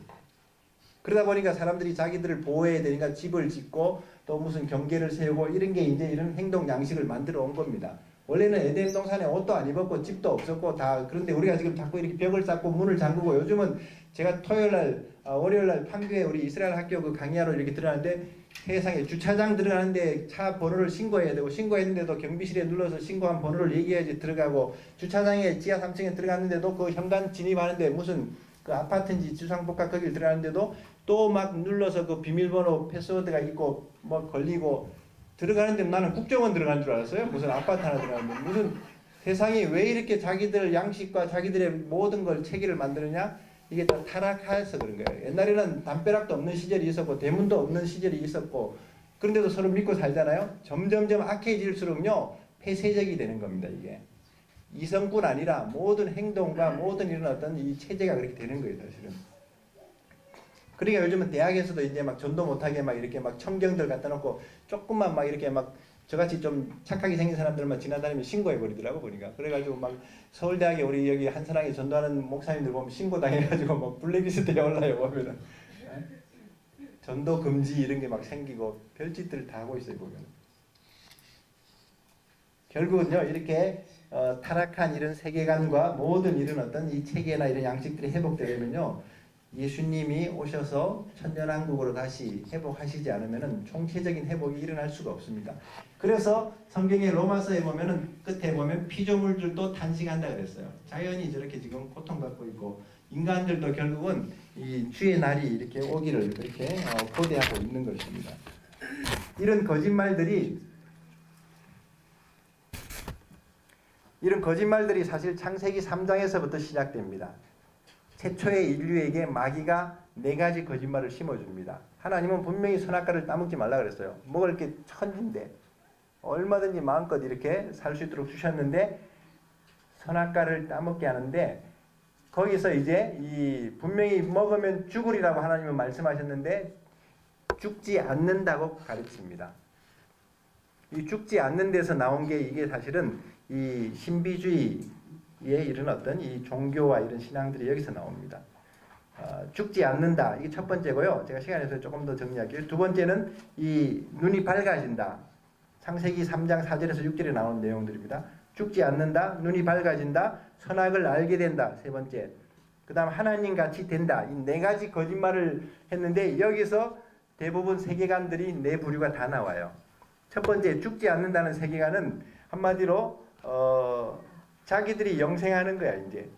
그러다 보니까 사람들이 자기들을 보호해야 되니까 집을 짓고 또 무슨 경계를 세우고 이런 게 이제 이런 행동 양식을 만들어 온 겁니다. 원래는 에덴 동산에 옷도 안 입었고 집도 없었고 다 그런데 우리가 지금 자꾸 이렇게 벽을 쌓고 문을 잠그고 요즘은 제가 토요일날 월요일날 판교에 우리 이스라엘 학교 그 강의하러 이렇게 들어가는데 세상에 주차장 들어가는데 차 번호를 신고해야 되고 신고했는데도 경비실에 눌러서 신고한 번호를 얘기해야지 들어가고 주차장에 지하 3층에 들어갔는데도 그 현관 진입하는데 무슨 그 아파트인지 주상복합 거길 들어가는데도 또 막 눌러서 그 비밀번호 패스워드가 있고 뭐 걸리고 들어가는데 나는 국정원 들어간 줄 알았어요. 무슨 아파트 하나 들어가는데 무슨 세상이 왜 이렇게 자기들 양식과 자기들의 모든 걸 체계를 만드느냐 이게 다 타락해서 그런 거예요. 옛날에는 담벼락도 없는 시절이 있었고 대문도 없는 시절이 있었고 그런데도 서로 믿고 살잖아요. 점점점 악해질수록요 폐쇄적이 되는 겁니다. 이게 이성뿐 아니라 모든 행동과 모든 이런 어떤 이 체제가 그렇게 되는 거예요, 사실은. 그러니까 요즘은 대학에서도 이제 막 전도 못하게 막 이렇게 막 청경들 갖다 놓고 조금만 막 이렇게 막 저같이 좀 착하게 생긴 사람들만 지나다니면 신고해 버리더라고 보니까. 그래가지고 막 서울대학에 우리 여기 한사랑에 전도하는 목사님들 보면 신고 당해가지고 막 블랙리스트에 올라요 보면은. 전도 금지 이런 게 막 생기고 별짓들을 다 하고 있어요 보면. 결국은요 이렇게 타락한 이런 세계관과 모든 이런 어떤 이 체계나 이런 양식들이 회복되려면요 예수님이 오셔서 천년왕국으로 다시 회복하시지 않으면은 총체적인 회복이 일어날 수가 없습니다. 그래서 성경의 로마서에 보면은 끝에 보면 피조물들도 탄식한다 그랬어요. 자연이 저렇게 지금 고통받고 있고 인간들도 결국은 이 주의 날이 이렇게 오기를 이렇게 고대하고 있는 것입니다. 이런 거짓말들이 사실 창세기 3장에서부터 시작됩니다. 최초의 인류에게 마귀가 4가지 거짓말을 심어줍니다. 하나님은 분명히 선악과를 따먹지 말라 그랬어요. 먹을 게 천진데 얼마든지 마음껏 이렇게 살 수 있도록 주셨는데 선악과를 따먹게 하는데 거기서 이제 이 분명히 먹으면 죽으리라고 하나님은 말씀하셨는데 죽지 않는다고 가르칩니다. 이 죽지 않는 데서 나온 게 이게 사실은 이 신비주의의 이런 어떤 이 종교와 이런 신앙들이 여기서 나옵니다. 죽지 않는다. 이게 첫 번째고요. 제가 시간이 있어서 조금 더 정리할게요. 두 번째는 이 눈이 밝아진다. 창세기 3장 4절에서 6절에 나오는 내용들입니다. 죽지 않는다. 눈이 밝아진다. 선악을 알게 된다. 세 번째. 그 다음 하나님 같이 된다. 이 4가지 거짓말을 했는데 여기서 대부분 세계관들이 4부류가 다 나와요. 첫 번째 죽지 않는다는 세계관은 한마디로 자기들이 영생하는 거야 이제.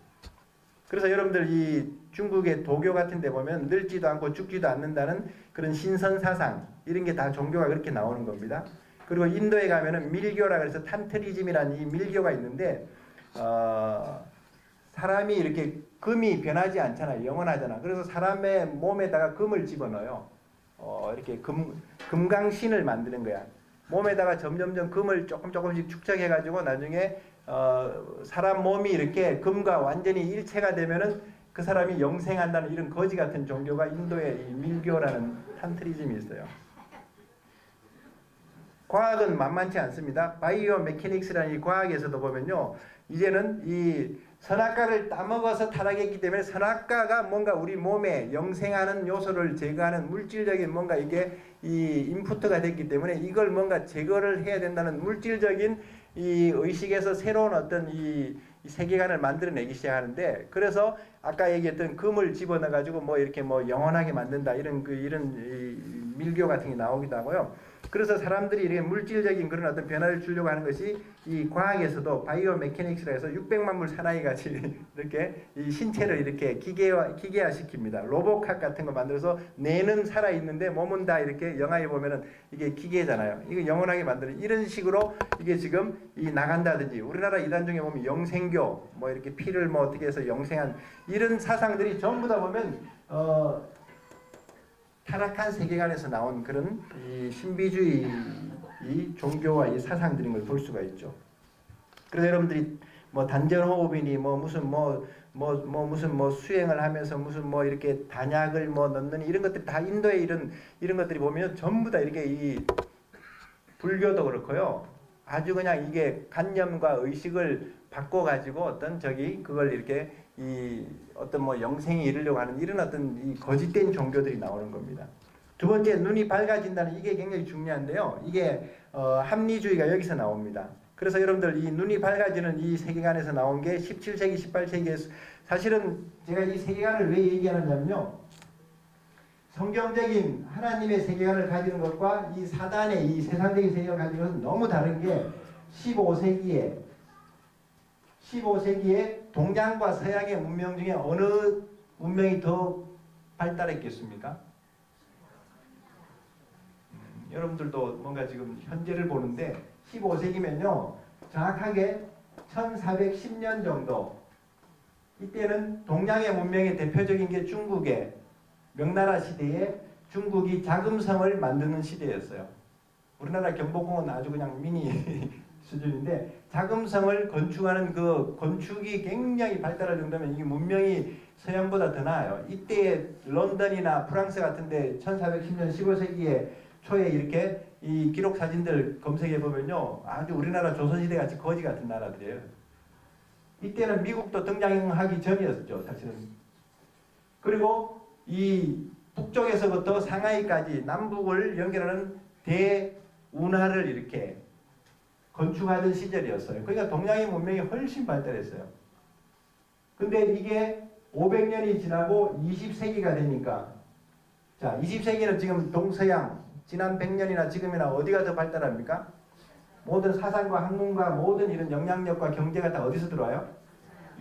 그래서 여러분들 이 중국의 도교 같은 데 보면 늙지도 않고 죽지도 않는다는 그런 신선 사상 이런 게 다 종교가 그렇게 나오는 겁니다. 그리고 인도에 가면은 밀교라 그래서 탄트리즘이라는 이 밀교가 있는데 사람이 이렇게 금이 변하지 않잖아요. 영원하잖아. 그래서 사람의 몸에다가 금을 집어넣어요. 이렇게 금강신을 만드는 거야. 몸에다가 점점점 금을 조금씩 축적해가지고 나중에 사람 몸이 이렇게 금과 완전히 일체가 되면은 그 사람이 영생한다는 이런 거지 같은 종교가 인도의 이 밀교라는 탄트리즘이 있어요. 과학은 만만치 않습니다. 바이오 메케닉스라는 이 과학에서도 보면요. 이제는 이 선악과를 따먹어서 타락했기 때문에 선악과가 뭔가 우리 몸에 영생하는 요소를 제거하는 물질적인 뭔가 이게 이 인푸트가 됐기 때문에 이걸 뭔가 제거를 해야 된다는 물질적인 이 의식에서 새로운 어떤 이 세계관을 만들어내기 시작하는데 그래서 아까 얘기했던 금을 집어넣어 가지고 뭐 이렇게 뭐 영원하게 만든다 이런 이 밀교 같은 게 나오기도 하고요. 그래서 사람들이 이렇게 물질적인 그런 어떤 변화를 주려고 하는 것이 이 과학에서도 바이오 메케닉스라 해서 600만 물 사나이 같이 이렇게 이 신체를 이렇게 기계화 시킵니다. 로봇캅 같은 거 만들어서 뇌는 살아 있는데 몸은 다 이렇게 영화에 보면은 이게 기계잖아요. 이거 영원하게 만드는 이런 식으로 이게 지금 이 나간다든지 우리나라 이단 중에 보면 영생교 뭐 이렇게 피를 뭐 어떻게 해서 영생한 이런 사상들이 전부 다 보면 타락한 세계관에서 나온 그런 이 신비주의 이 종교와 이 사상들인 걸 볼 수가 있죠. 그래서 여러분들이 뭐 단전호흡이니 뭐 무슨 무슨 수행을 하면서 무슨 뭐 이렇게 단약을 뭐 넣는 이런 것들 다 인도의 이런 것들이 보면 전부 다 이렇게 이 불교도 그렇고요. 아주 그냥 이게 관념과 의식을 바꿔 가지고 어떤 그걸 이렇게 이 어떤 뭐 영생에 이르려고 하는 이런 어떤 이 거짓된 종교들이 나오는 겁니다. 두 번째, 눈이 밝아진다는 이게 굉장히 중요한데요. 이게 합리주의가 여기서 나옵니다. 그래서 여러분들 이 눈이 밝아지는 이 세계관에서 나온 게 17세기, 18세기에 사실은 제가 이 세계관을 왜 얘기하느냐면요. 성경적인 하나님의 세계관을 가지는 것과 이 사단의 이 세상적인 세계관을 가지는 것은 너무 다른 게 15세기에 동양과 서양의 문명 중에 어느 문명이 더 발달했겠습니까? 여러분들도 뭔가 지금 현재를 보는데 15세기면요. 정확하게 1410년 정도 이때는 동양의 문명의 대표적인 게 중국의 명나라 시대에 중국이 자금성을 만드는 시대였어요. 우리나라 경복궁은 아주 그냥 미니 수준인데 자금성을 건축하는 그 건축이 굉장히 발달할 정도면 이게 문명이 서양보다 더 나아요. 이때 런던이나 프랑스 같은데 1410년 15세기에 초에 이렇게 이 기록 사진들 검색해 보면요. 아주 우리나라 조선시대 같이 거지 같은 나라들이에요. 이때는 미국도 등장하기 전이었죠. 사실은. 그리고 이 북쪽에서부터 상하이까지 남북을 연결하는 대운하를 이렇게 건축하던 시절이었어요. 그러니까 동양의 문명이 훨씬 발달했어요. 근데 이게 500년이 지나고 20세기가 되니까 자, 20세기는 지금 동서양 지난 100년이나 지금이나 어디가 더 발달합니까? 모든 사상과 학문과 모든 이런 영향력과 경제가 다 어디서 들어와요?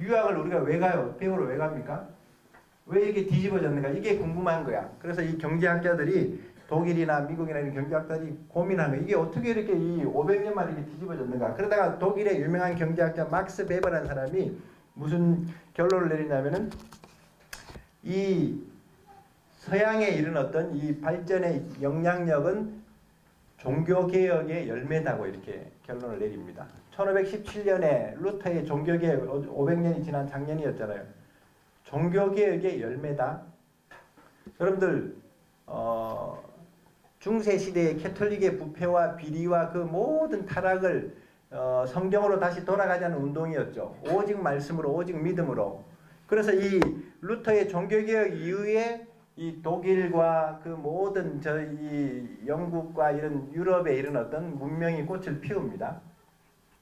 유학을 우리가 왜 가요? 배우러 왜 갑니까? 왜 이렇게 뒤집어졌는가? 이게 궁금한 거야. 그래서 이 경제학자들이 독일이나 미국이나 이런 경제학자들이 고민하는 거야. 이게 어떻게 이렇게 이 500년 만에 이렇게 뒤집어졌는가? 그러다가 독일의 유명한 경제학자 막스 베버라는 사람이 무슨 결론을 내리냐면은 이 서양에 이른 어떤 이 발전의 영향력은 종교개혁의 열매다고 이렇게 결론을 내립니다. 1517년에 루터의 종교개혁 500년이 지난 작년이었잖아요. 종교개혁의 열매다. 여러분들 중세시대의 캐톨릭의 부패와 비리와 그 모든 타락을 성경으로 다시 돌아가자는 운동이었죠. 오직 말씀으로 오직 믿음으로. 그래서 이 루터의 종교개혁 이후에 이 독일과 그 모든 이 영국과 이런 유럽의 이런 어떤 문명이 꽃을 피웁니다.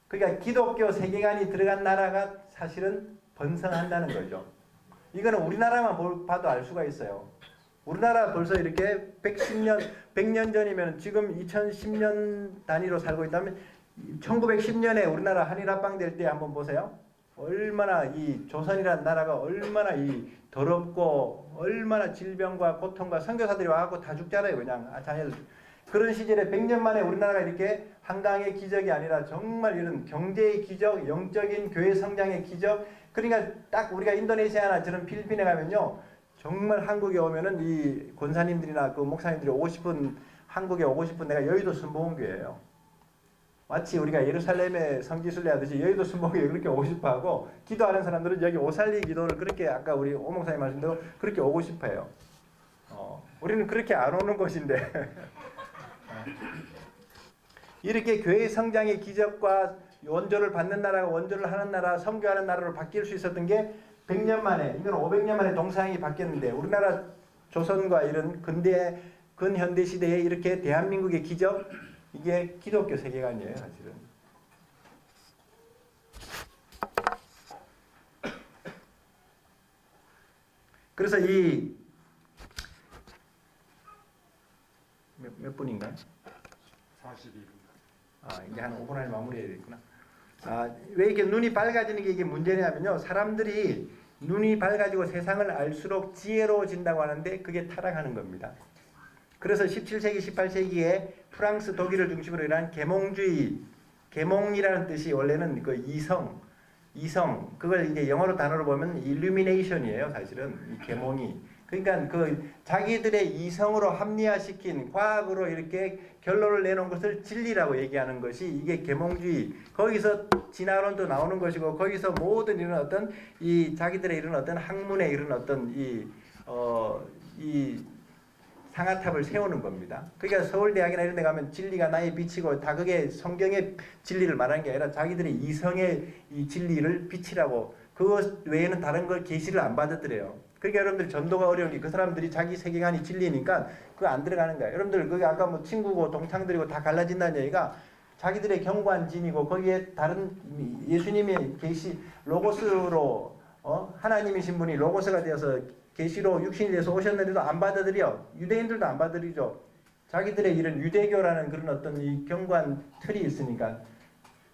그러니까 기독교 세계관이 들어간 나라가 사실은 번성한다는 거죠. 이거는 우리나라만 봐도 알 수가 있어요. 우리나라 벌써 이렇게 100년 전이면 지금 2010년 단위로 살고 있다면 1910년에 우리나라 한일합방 될 때 한번 보세요. 얼마나 이 조선이라는 나라가 얼마나 이 더럽고 얼마나 질병과 고통과 선교사들이 와갖고 다 죽잖아요. 그냥 자녀들. 그런 시절에 100년 만에 우리나라가 이렇게 한강의 기적이 아니라 정말 이런 경제의 기적, 영적인 교회 성장의 기적. 그러니까 딱 우리가 인도네시아나 저런 필리핀에 가면요. 정말 한국에 오면은 이 권사님들이나 그 목사님들이 오고 싶은 한국에 오고 싶은 데가 여의도 순복음교회예요. 마치 우리가 예루살렘에 성지순례 하듯이 여의도 순복음교회 그렇게 오고 싶어하고 기도하는 사람들은 여기 오살리 기도를 그렇게 아까 우리 오 목사님 말씀대로 그렇게 오고 싶어해요. 우리는 그렇게 안 오는 곳인데 이렇게 교회 성장의 기적과 원조를 받는 나라가 원조를 하는 나라, 선교하는 나라로 바뀔 수 있었던 게 100년 만에, 이건 500년 만에 동서양이 바뀌었는데 우리나라 조선과 이런 근현대 시대에 이렇게 대한민국의 기적, 이게 기독교 세계관이에요, 사실은. 그래서 이 몇 분인가요? 42분입니다. 이제 한 5분 안에 마무리해야 되겠구나. 왜 이렇게 눈이 밝아지는 게 이게 문제냐면요. 사람들이 눈이 밝아지고 세상을 알수록 지혜로워진다고 하는데 그게 타락하는 겁니다. 그래서 17세기, 18세기에 프랑스, 독일을 중심으로 일어난 계몽주의, 계몽이라는 뜻이 원래는 그 이성, 그걸 이제 영어로 단어로 보면 illumination이에요, 사실은 이 계몽이. 그러니까 그 자기들의 이성으로 합리화시킨 과학으로 이렇게 결론을 내놓은 것을 진리라고 얘기하는 것이 이게 계몽주의. 거기서 진화론도 나오는 것이고 거기서 모든 이런 어떤 이 자기들의 이런 어떤 학문의 이런 어떤 이 상아탑을 세우는 겁니다. 그러니까 서울대학이나 이런 데 가면 진리가 나의 빛이고 다 그게 성경의 진리를 말하는 게 아니라 자기들의 이성의 이 진리를 빛이라고, 그것 외에는 다른 걸 계시를 안 받아들여요. 그러니까 여러분들 전도가 어려운 게 그 사람들이 자기 세계관이 진리니까 그거 안 들어가는 거예요. 여러분들 그게 아까 뭐 친구고 동창들이고 다 갈라진다는 얘기가 자기들의 경관진이고 거기에 다른 예수님의 계시 로고스로 하나님이신 분이 로고스가 되어서 계시로 육신이 돼서 오셨는데도 안 받아들여. 유대인들도 안 받아들이죠. 자기들의 이런 유대교라는 그런 어떤 이 경관 틀이 있으니까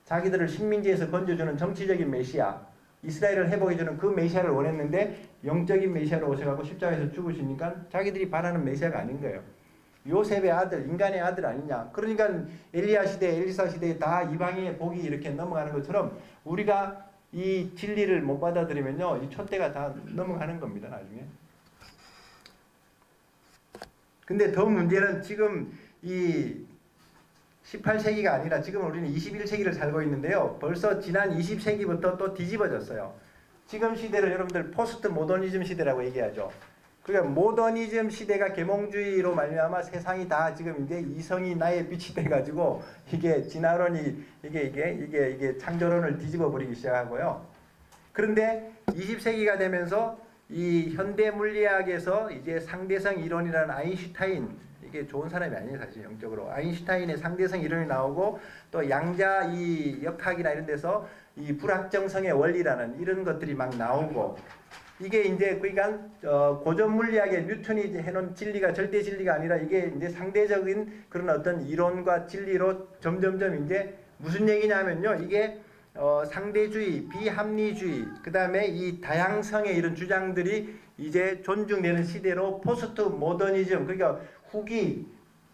자기들을 식민지에서 건져주는 정치적인 메시아, 이스라엘을 회복해주는 그 메시아를 원했는데 영적인 메시아로 오셔가지고 십자가에서 죽으시니까 자기들이 바라는 메시아가 아닌 거예요. 요셉의 아들, 인간의 아들 아니냐. 그러니까 엘리야 시대, 엘리사 시대에 다 이방인의 복이 이렇게 넘어가는 것처럼 우리가 이 진리를 못 받아들이면요, 이 촛대가 다 넘어가는 겁니다, 나중에. 근데 더 문제는 지금 이 18세기가 아니라 지금 우리는 21세기를 살고 있는데요. 벌써 지난 20세기부터 또 뒤집어졌어요. 지금 시대를 여러분들 포스트 모더니즘 시대라고 얘기하죠. 그러니까 모더니즘 시대가 계몽주의로 말미암아 세상이 다 지금 이제 이성이 나의 빛이 돼가지고 이게 진화론이 이게 창조론을 뒤집어 버리기 시작하고요. 그런데 20세기가 되면서 이 현대 물리학에서 이제 상대성 이론이라는 아인슈타인, 이게 좋은 사람이 아니에요, 사실 영적으로. 아인슈타인의 상대성 이론이 나오고 또 양자 이 역학이나 이런 데서 이 불확정성의 원리라는 이런 것들이 막 나오고, 이게 이제 그러니까 고전 물리학의 뉴턴이 해놓은 진리가 절대 진리가 아니라 이게 이제 상대적인 그런 어떤 이론과 진리로 점점점 이제 무슨 얘기냐면요, 이게 상대주의, 비합리주의, 그 다음에 이 다양성의 이런 주장들이 이제 존중되는 시대로 포스트 모더니즘, 그러니까 후기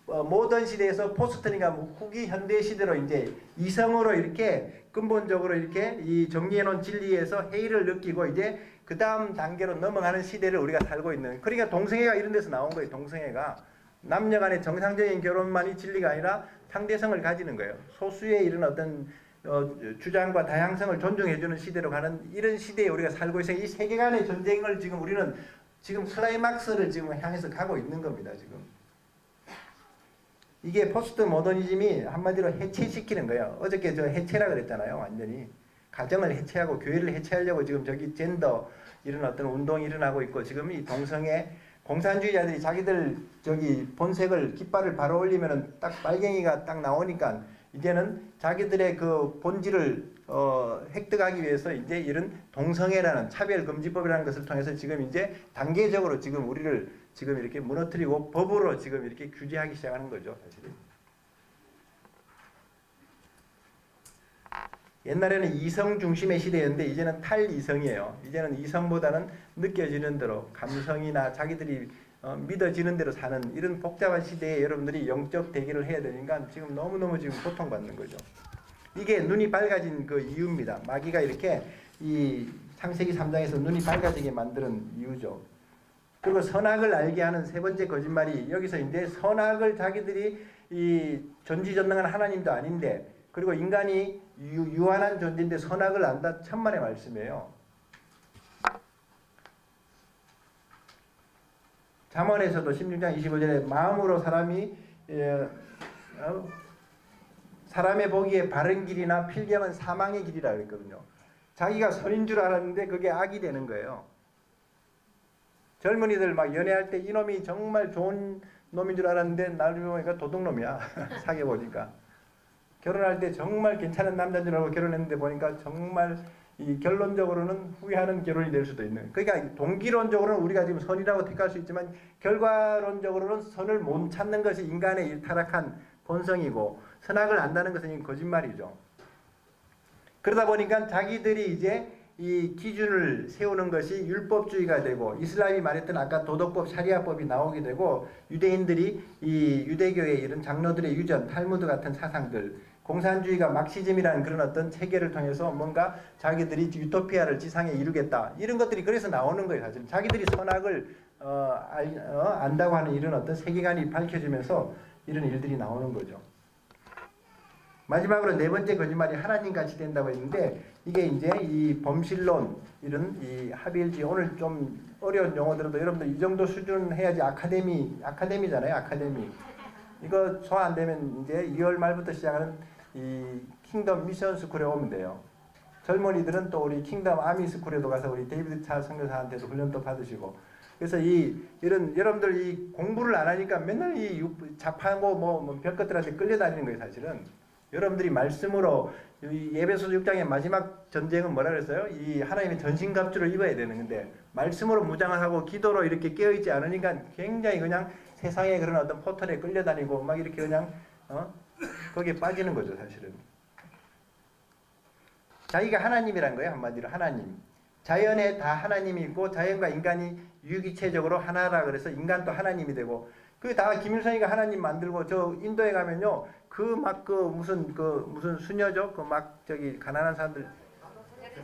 모던 시대에서 포스트니까 후기 현대 시대로 이제 이성으로 이렇게 근본적으로 이렇게 이 정리해 놓은 진리에서 해이를 느끼고 이제 그 다음 단계로 넘어가는 시대를 우리가 살고 있는. 그러니까 동성애가 이런 데서 나온 거예요. 동성애가 남녀 간의 정상적인 결혼만이 진리가 아니라 상대성을 가지는 거예요. 소수의 이런 어떤 주장과 다양성을 존중해주는 시대로 가는 이런 시대에 우리가 살고 있어요. 이 세계관의 전쟁을 지금 우리는 지금 클라이막스를 지금 향해서 가고 있는 겁니다. 지금 이게 포스트 모더니즘이 한마디로 해체시키는 거예요. 어저께 저 해체라 그랬잖아요. 완전히 가정을 해체하고 교회를 해체하려고 지금 저기 젠더 이런 어떤 운동이 일어나고 있고, 지금 이 동성애 공산주의자들이 자기들 저기 본색을 깃발을 바로 올리면은 딱 빨갱이가 딱 나오니까 이제는 자기들의 그 본질을 획득하기 위해서 이제 이런 동성애라는 차별금지법이라는 것을 통해서 지금 이제 단계적으로 지금 우리를 지금 이렇게 무너뜨리고 법으로 지금 이렇게 규제하기 시작하는 거죠, 사실은. 옛날에는 이성 중심의 시대였는데 이제는 탈이성이에요. 이제는 이성보다는 느껴지는 대로 감성이나 자기들이 믿어지는 대로 사는 이런 복잡한 시대에 여러분들이 영적 대결을 해야 되니까 지금 너무너무 지금 고통받는 거죠. 이게 눈이 밝아진 그 이유입니다. 마귀가 이렇게 이 창세기 3장에서 눈이 밝아지게 만드는 이유죠. 그리고 선악을 알게 하는 세 번째 거짓말이 여기서 이제 선악을 자기들이 이 전지전능한 하나님도 아닌데, 그리고 인간이 유한한 존재인데 선악을 안다, 천만의 말씀이에요. 잠언에서도 16장 25절에 마음으로 사람의 보기에 바른 길이나 필경은 사망의 길이라 그랬거든요. 자기가 선인 줄 알았는데 그게 악이 되는 거예요. 젊은이들 막 연애할 때 이놈이 정말 좋은 놈인 줄 알았는데 나중에 보니까 도둑놈이야. 사귀어 보니까. 결혼할 때 정말 괜찮은 남자인 줄 알고 결혼했는데 보니까 정말 이 결론적으로는 후회하는 결혼이 될 수도 있는. 그러니까 동기론적으로는 우리가 지금 선이라고 택할 수 있지만 결과론적으로는 선을 못 찾는 것이 인간의 타락한 본성이고, 선악을 안다는 것은 거짓말이죠. 그러다 보니까 자기들이 이제 이 기준을 세우는 것이 율법주의가 되고 이슬람이 말했던 아까 도덕법, 샤리아법이 나오게 되고 유대인들이 이 유대교의 이런 장로들의 유전, 탈무드 같은 사상들, 공산주의가 막시즘이라는 그런 어떤 체계를 통해서 뭔가 자기들이 유토피아를 지상에 이루겠다. 이런 것들이 그래서 나오는 거예요. 사실 자기들이 선악을 안다고 하는 이런 어떤 세계관이 밝혀지면서 이런 일들이 나오는 거죠. 마지막으로 네 번째 거짓말이 하나님같이 된다고 했는데 이게 이제 이 범실론 이런 이 합일지 오늘 좀 어려운 용어들도 여러분들 이 정도 수준 해야지 아카데미잖아요. 아카데미. 이거 소화 안 되면 이제 2월 말부터 시작하는 이 킹덤 미션 스쿨에 오면 돼요. 젊은이들은 또 우리 킹덤 아미 스쿨에도 가서 우리 데이비드 차 선교사한테도 훈련도 받으시고 그래서 이런 여러분들 이 공부를 안 하니까 맨날 이 잡하고 뭐 별것들한테 끌려다니는 거예요. 사실은 여러분들이 말씀으로 예배소 6장의 마지막 전쟁은 뭐라 그랬어요? 이 하나님의 전신갑주를 입어야 되는 건데 말씀으로 무장을 하고 기도로 이렇게 깨어있지 않으니까 굉장히 그냥 세상의 그런 어떤 포털에 끌려다니고 막 이렇게 그냥 거기에 빠지는 거죠. 사실은 자기가 하나님이란 거예요. 한마디로 하나님. 자연에 다 하나님이 있고 자연과 인간이 유기체적으로 하나라 그래서 인간도 하나님이 되고 그게 다 김일성이가 하나님 만들고 저 인도에 가면요 무슨 수녀죠? 저기 가난한 사람들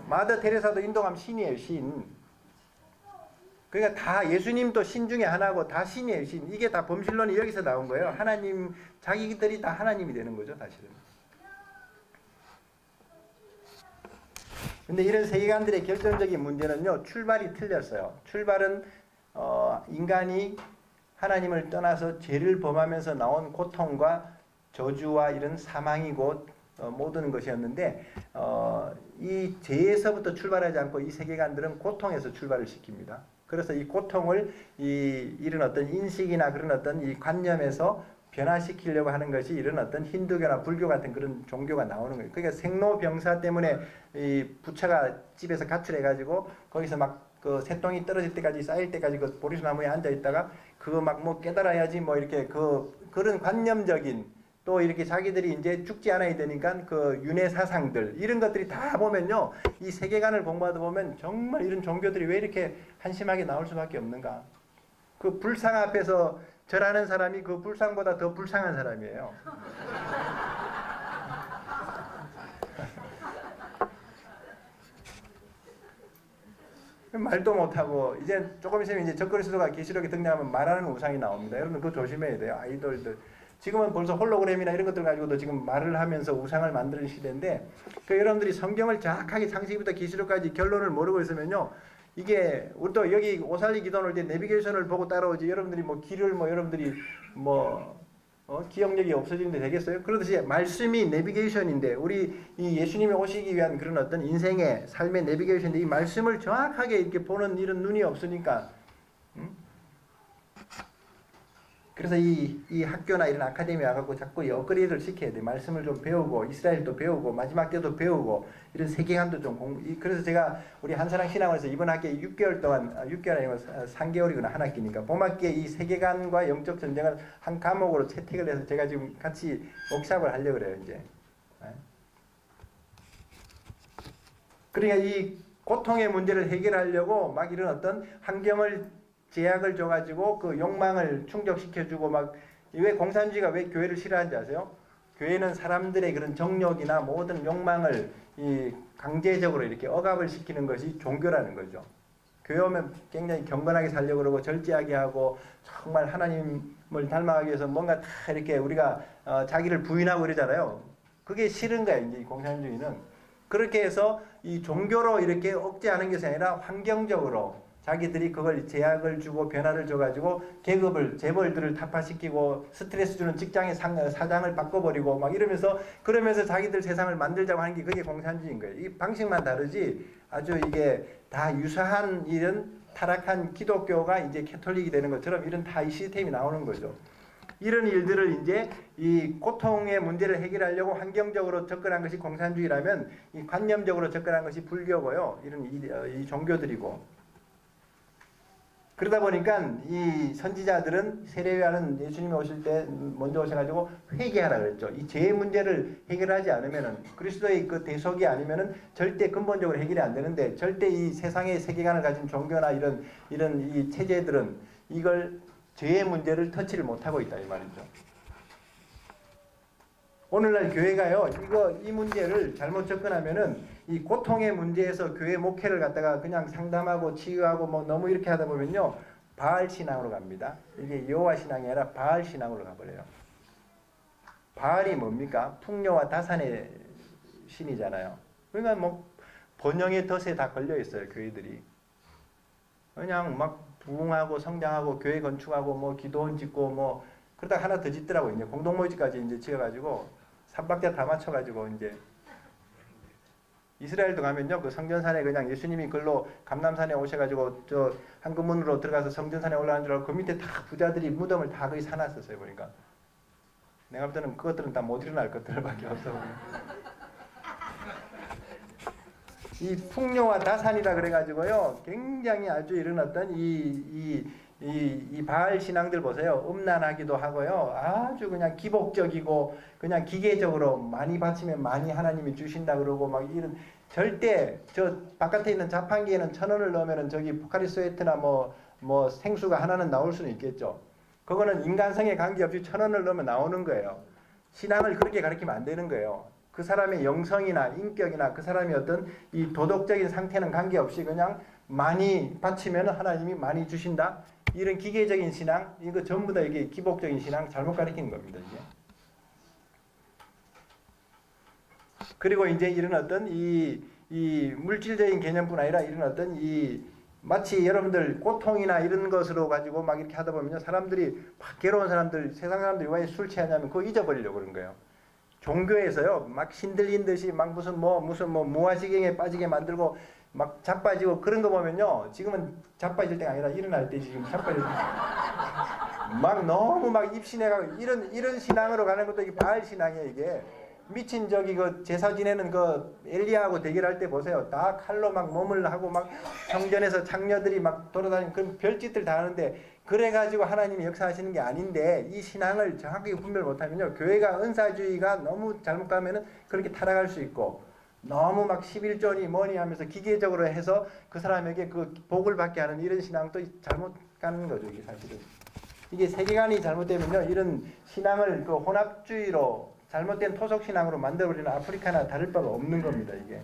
마더 테레사도 인도 가면 신이에요. 신. 그러니까 다 예수님도 신 중에 하나고 다 신이에요. 신. 이게 다 범실론이 여기서 나온 거예요. 하나님 자기들이 다 하나님이 되는 거죠. 사실은. 근데 이런 세계관들의 결정적인 문제는요. 출발이 틀렸어요. 출발은 인간이 하나님을 떠나서 죄를 범하면서 나온 고통과 저주와 이런 사망이고 모든 것이었는데 이 죄에서부터 출발하지 않고 이 세계관들은 고통에서 출발을 시킵니다. 그래서 이 고통을 이런 어떤 인식이나 그런 어떤 이 관념에서 변화시키려고 하는 것이 이런 어떤 힌두교나 불교 같은 그런 종교가 나오는 거예요. 그러니까 생로병사 때문에 이 부처가 집에서 가출해가지고 거기서 막 그 새똥이 떨어질 때까지 쌓일 때까지 그 보리수 나무에 앉아 있다가 그거 막 뭐 깨달아야지 뭐 이렇게 그런 관념적인 또 이렇게 자기들이 이제 죽지 않아야 되니까 그 윤회 사상들 이런 것들이 다 보면요 이 세계관을 공부하다 보면 정말 이런 종교들이 왜 이렇게 한심하게 나올 수밖에 없는가. 그 불상 앞에서 절하는 사람이 그 불상보다 더 불쌍한 사람이에요. 말도 못하고 이제 조금 있으면 이제 적그리스도가 계시록에 등장하면 말하는 우상이 나옵니다. 여러분 그거 조심해야 돼요. 아이돌들. 지금은 벌써 홀로그램이나 이런 것들 가지고도 지금 말을 하면서 우상을 만드는 시대인데 여러분들이 성경을 정확하게 창세기부터 계시록까지 결론을 모르고 있으면요. 이게 우리도 여기 오살리 기도 올 때 내비게이션을 보고 따라오지 여러분들이 뭐 길을 여러분들이 기억력이 없어지는데 되겠어요? 그러듯이 말씀이 내비게이션인데 우리 이 예수님이 오시기 위한 그런 어떤 인생의 삶의 내비게이션인데 이 말씀을 정확하게 이렇게 보는 이런 눈이 없으니까 그래서 이 학교나 이런 아카데미 와갖고 자꾸 이 업그레이드를 시켜야 돼. 말씀을 좀 배우고 이스라엘도 배우고 마지막 때도 배우고 이런 세계관도 좀 그래서 제가 우리 한사랑 신학원에서 이번 학기에 6개월 동안 6개월 아니고 3개월이구나 한 학기니까 봄학기에 이 세계관과 영적 전쟁을 한 과목으로 채택을 해서 제가 지금 같이 옥샵을 하려고 그래요. 이제. 그러니까 이 고통의 문제를 해결하려고 막 이런 어떤 환경을 제약을 줘가지고 그 욕망을 충족시켜주고 막 왜 공산주의가 왜 교회를 싫어하는지 아세요? 교회는 사람들의 그런 정욕이나 모든 욕망을 이 강제적으로 이렇게 억압을 시키는 것이 종교라는 거죠. 교회 오면 굉장히 경건하게 살려고 그러고 절제하게 하고 정말 하나님을 닮아가기 위해서 뭔가 다 이렇게 우리가 자기를 부인하고 그러잖아요. 그게 싫은 거예요. 이제 공산주의는. 그렇게 해서 이 종교로 이렇게 억제하는 것이 아니라 환경적으로 자기들이 그걸 제약을 주고 변화를 줘가지고 계급을 재벌들을 타파시키고 스트레스 주는 직장의 사장을 바꿔버리고 막 그러면서 자기들 세상을 만들자고 하는 게 그게 공산주의인 거예요. 이 방식만 다르지 아주 이게 다 유사한 이런 타락한 기독교가 이제 캐톨릭이 되는 것처럼 이런 다 이 시스템이 나오는 거죠. 이런 일들을 이제 이 고통의 문제를 해결하려고 환경적으로 접근한 것이 공산주의라면 이 관념적으로 접근한 것이 불교고요. 이런 이 종교들이고. 그러다 보니까 이 선지자들은 세례요한은 예수님이 오실 때 먼저 오셔가지고 회개하라 그랬죠. 이 죄의 문제를 해결하지 않으면은 그리스도의 그 대속이 아니면은 절대 근본적으로 해결이 안 되는데 절대 이 세상의 세계관을 가진 종교나 이런 이 체제들은 이걸 죄의 문제를 터치를 못하고 있다 이 말이죠. 오늘날 교회가요, 이 문제를 잘못 접근하면은 이 고통의 문제에서 교회 목회를 갖다가 그냥 상담하고 치유하고 뭐 너무 이렇게 하다 보면요, 바알 신앙으로 갑니다. 이게 여호와 신앙이 아니라 바알 신앙으로 가버려요. 바알이 뭡니까? 풍요와 다산의 신이잖아요. 그러니까 뭐 번영의 덫에 다 걸려 있어요, 교회들이. 그냥 막 부흥하고 성장하고 교회 건축하고 뭐 기도원 짓고 뭐 그러다가 하나 더 짓더라고요. 이제 공동모지까지 이제 지어가지고 3박자 다 맞춰가지고 이제 이스라엘도 가면요, 그 성전산에 그냥 예수님이 글로 감람산에 오셔가지고 저 황금문으로 들어가서 성전산에 올라간 줄 알고 그 밑에 다 부자들이 무덤을 다 거의 사놨었어요 보니까. 내가 볼 때는 그것들은 다 못 일어날 것들밖에 없어. 이 풍요와 다산이라 그래가지고요, 굉장히 아주 이런 어떤 이 바알 신앙들 보세요. 음란하기도 하고요. 아주 그냥 기복적이고 그냥 기계적으로 많이 바치면 많이 하나님이 주신다 그러고 막 이런 절대 저 바깥에 있는 자판기에는 1,000원을 넣으면은 저기 포카리 스웨트나 뭐 생수가 하나는 나올 수는 있겠죠. 그거는 인간성에 관계없이 1,000원을 넣으면 나오는 거예요. 신앙을 그렇게 가르치면 안 되는 거예요. 그 사람의 영성이나 인격이나 그 사람의 어떤 이 도덕적인 상태는 관계없이 그냥 많이 바치면 하나님이 많이 주신다. 이런 기계적인 신앙, 이거 전부 다 이게 기복적인 신앙 잘못 가르치는 겁니다. 이게. 그리고 이제 이런 어떤 이 물질적인 개념뿐 아니라 이런 어떤 마치 여러분들 고통이나 이런 것으로 가지고 막 이렇게 하다 보면요, 사람들이 막 괴로운 사람들, 세상 사람들이 왜 술 취하냐면 그거 잊어버리려고 그런 거예요. 종교에서요, 막 신들린 듯이 막 무슨 무아지경에 빠지게 만들고 막 자빠지고 그런 거 보면요, 지금은 자빠질 때가 아니라 일어날 때 지금 자빠질 때 막 너무 막 입신해가고 이런 신앙으로 가는 것도 이게 바알 신앙이에요. 이게 미친 저기 그 제사 지내는 그 엘리야하고 대결할 때 보세요. 다 칼로 막 몸을 하고 막 성전에서 장녀들이 막 돌아다니는 그런 별짓들 다 하는데 그래가지고 하나님이 역사하시는 게 아닌데 이 신앙을 정확하게 분별 못하면요, 교회가 은사주의가 너무 잘못 가면은 그렇게 타락할 수 있고 너무 막 11조니 뭐니 하면서 기계적으로 해서 그 사람에게 그 복을 받게 하는 이런 신앙도 잘못 가는 거죠. 이게 사실은 이게 세계관이 잘못되면요, 이런 신앙을 그 혼합주의로 잘못된 토속신앙으로 만들어버리는 아프리카나 다를 바가 없는 겁니다. 이게.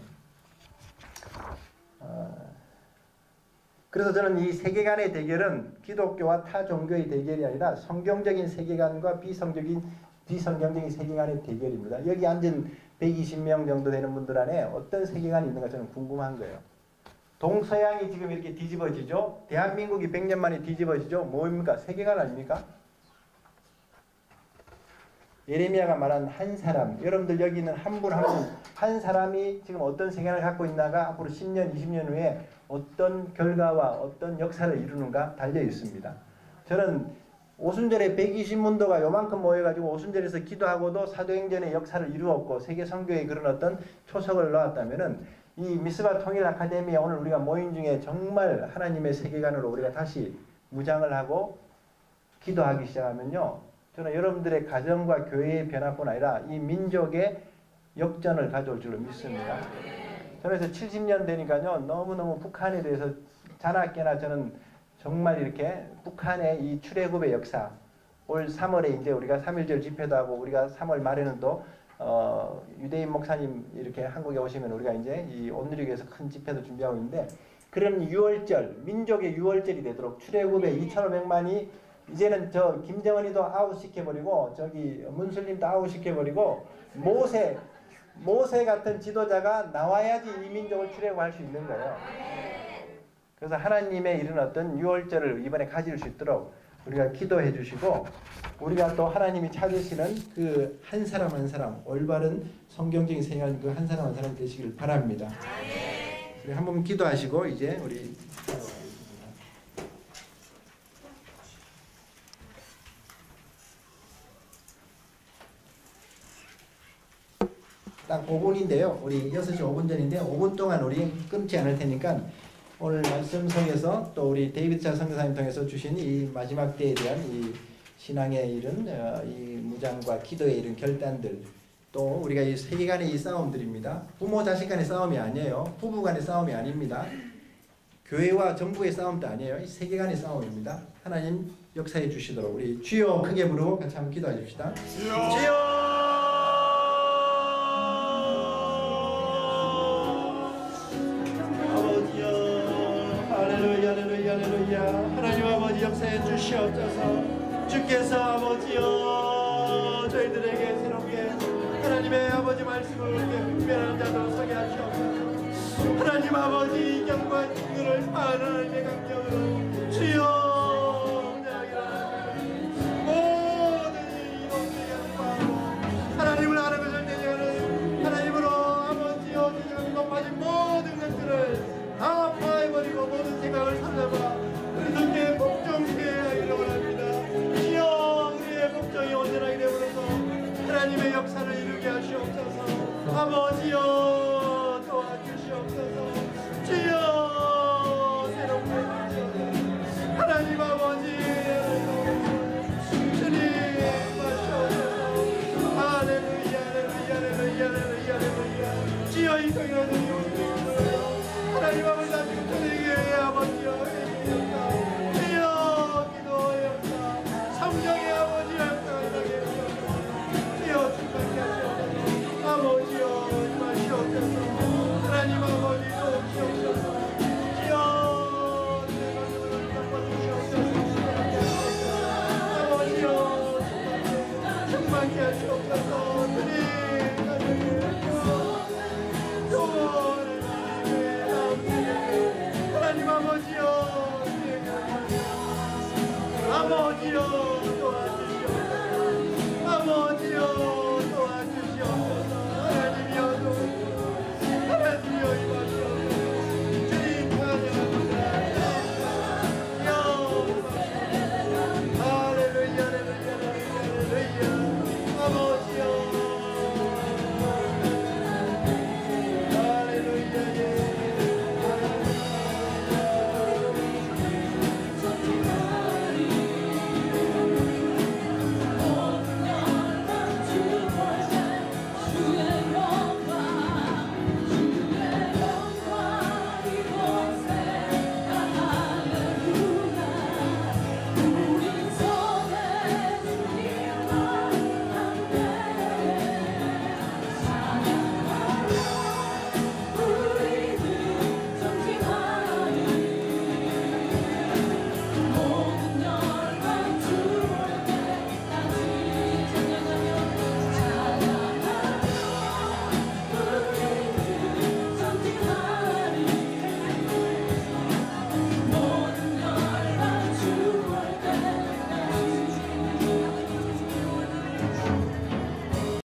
그래서 저는 이 세계관의 대결은 기독교와 타 종교의 대결이 아니라 성경적인 세계관과 비성경적인 세계관의 대결입니다. 여기 앉은 120명 정도 되는 분들 안에 어떤 세계관이 있는가 저는 궁금한 거예요. 동서양이 지금 이렇게 뒤집어지죠. 대한민국이 100년 만에 뒤집어지죠. 뭡니까? 세계관 아닙니까? 예레미야가 말한 한 사람, 여러분들 여기 있는 한 분 한 사람이 지금 어떤 세계관을 갖고 있나가 앞으로 10년, 20년 후에 어떤 결과와 어떤 역사를 이루는가 달려 있습니다. 저는 오순절에 120문도가 요만큼 모여가지고 오순절에서 기도하고도 사도행전의 역사를 이루었고 세계 선교에 그런 어떤 초석을 놓았다면은 이 미스바 통일 아카데미에 오늘 우리가 모인 중에 정말 하나님의 세계관으로 우리가 다시 무장을 하고 기도하기 시작하면요, 저는 여러분들의 가정과 교회의 변화뿐 아니라 이 민족의 역전을 가져올 줄로 믿습니다. 저는 그래서 70년 되니까요, 너무너무 북한에 대해서 자나깨나 저는 정말 이렇게 북한의 이 출애굽의 역사, 올 3월에 이제 우리가 3.1절 집회도 하고 우리가 3월 말에는 또 유대인 목사님 이렇게 한국에 오시면 우리가 이제 이 온누리교에서 큰 집회도 준비하고 있는데 그런 유월절, 민족의 유월절이 되도록 출애굽의 2,500만이 이제는 저 김정은이도 아웃시켜버리고 저기 문슬림도 아웃시켜버리고 모세 같은 지도자가 나와야지 이 민족을 출애굽할 수 있는 거예요. 그래서 하나님의 이런 어떤 유월절을 이번에 가질 수 있도록 우리가 기도해 주시고 우리가 또 하나님이 찾으시는 그 한 사람 한 사람 올바른 성경적인 생활 그 한 사람 한 사람 되시길 바랍니다. 우리 한번 기도하시고 이제 우리 딱 5분인데요. 우리 6시 5분 전인데 5분 동안 우리 끊지 않을 테니까 오늘 말씀 속에서 또 우리 데이비드 선교사님 통해서 주신 이 마지막 때에 대한 이 신앙의 이런 이 무장과 기도의 이런 결단들, 또 우리가 이 세계간의 이 싸움들입니다. 부모 자식 간의 싸움이 아니에요. 부부 간의 싸움이 아닙니다. 교회와 정부의 싸움도 아니에요. 이 세계간의 싸움입니다. 하나님 역사해 주시도록 우리 주여 크게 부르고 같이 한번 기도해 줍시다. 주여! 하나님 아버지 역사해 주시옵소서. 주께서 아버지여 저희들에게 새롭게 하나님의 아버지 말씀을 분별하는 자도 서게 하시옵소서. 하나님 아버지 경과 증거를 하나님의 강령으로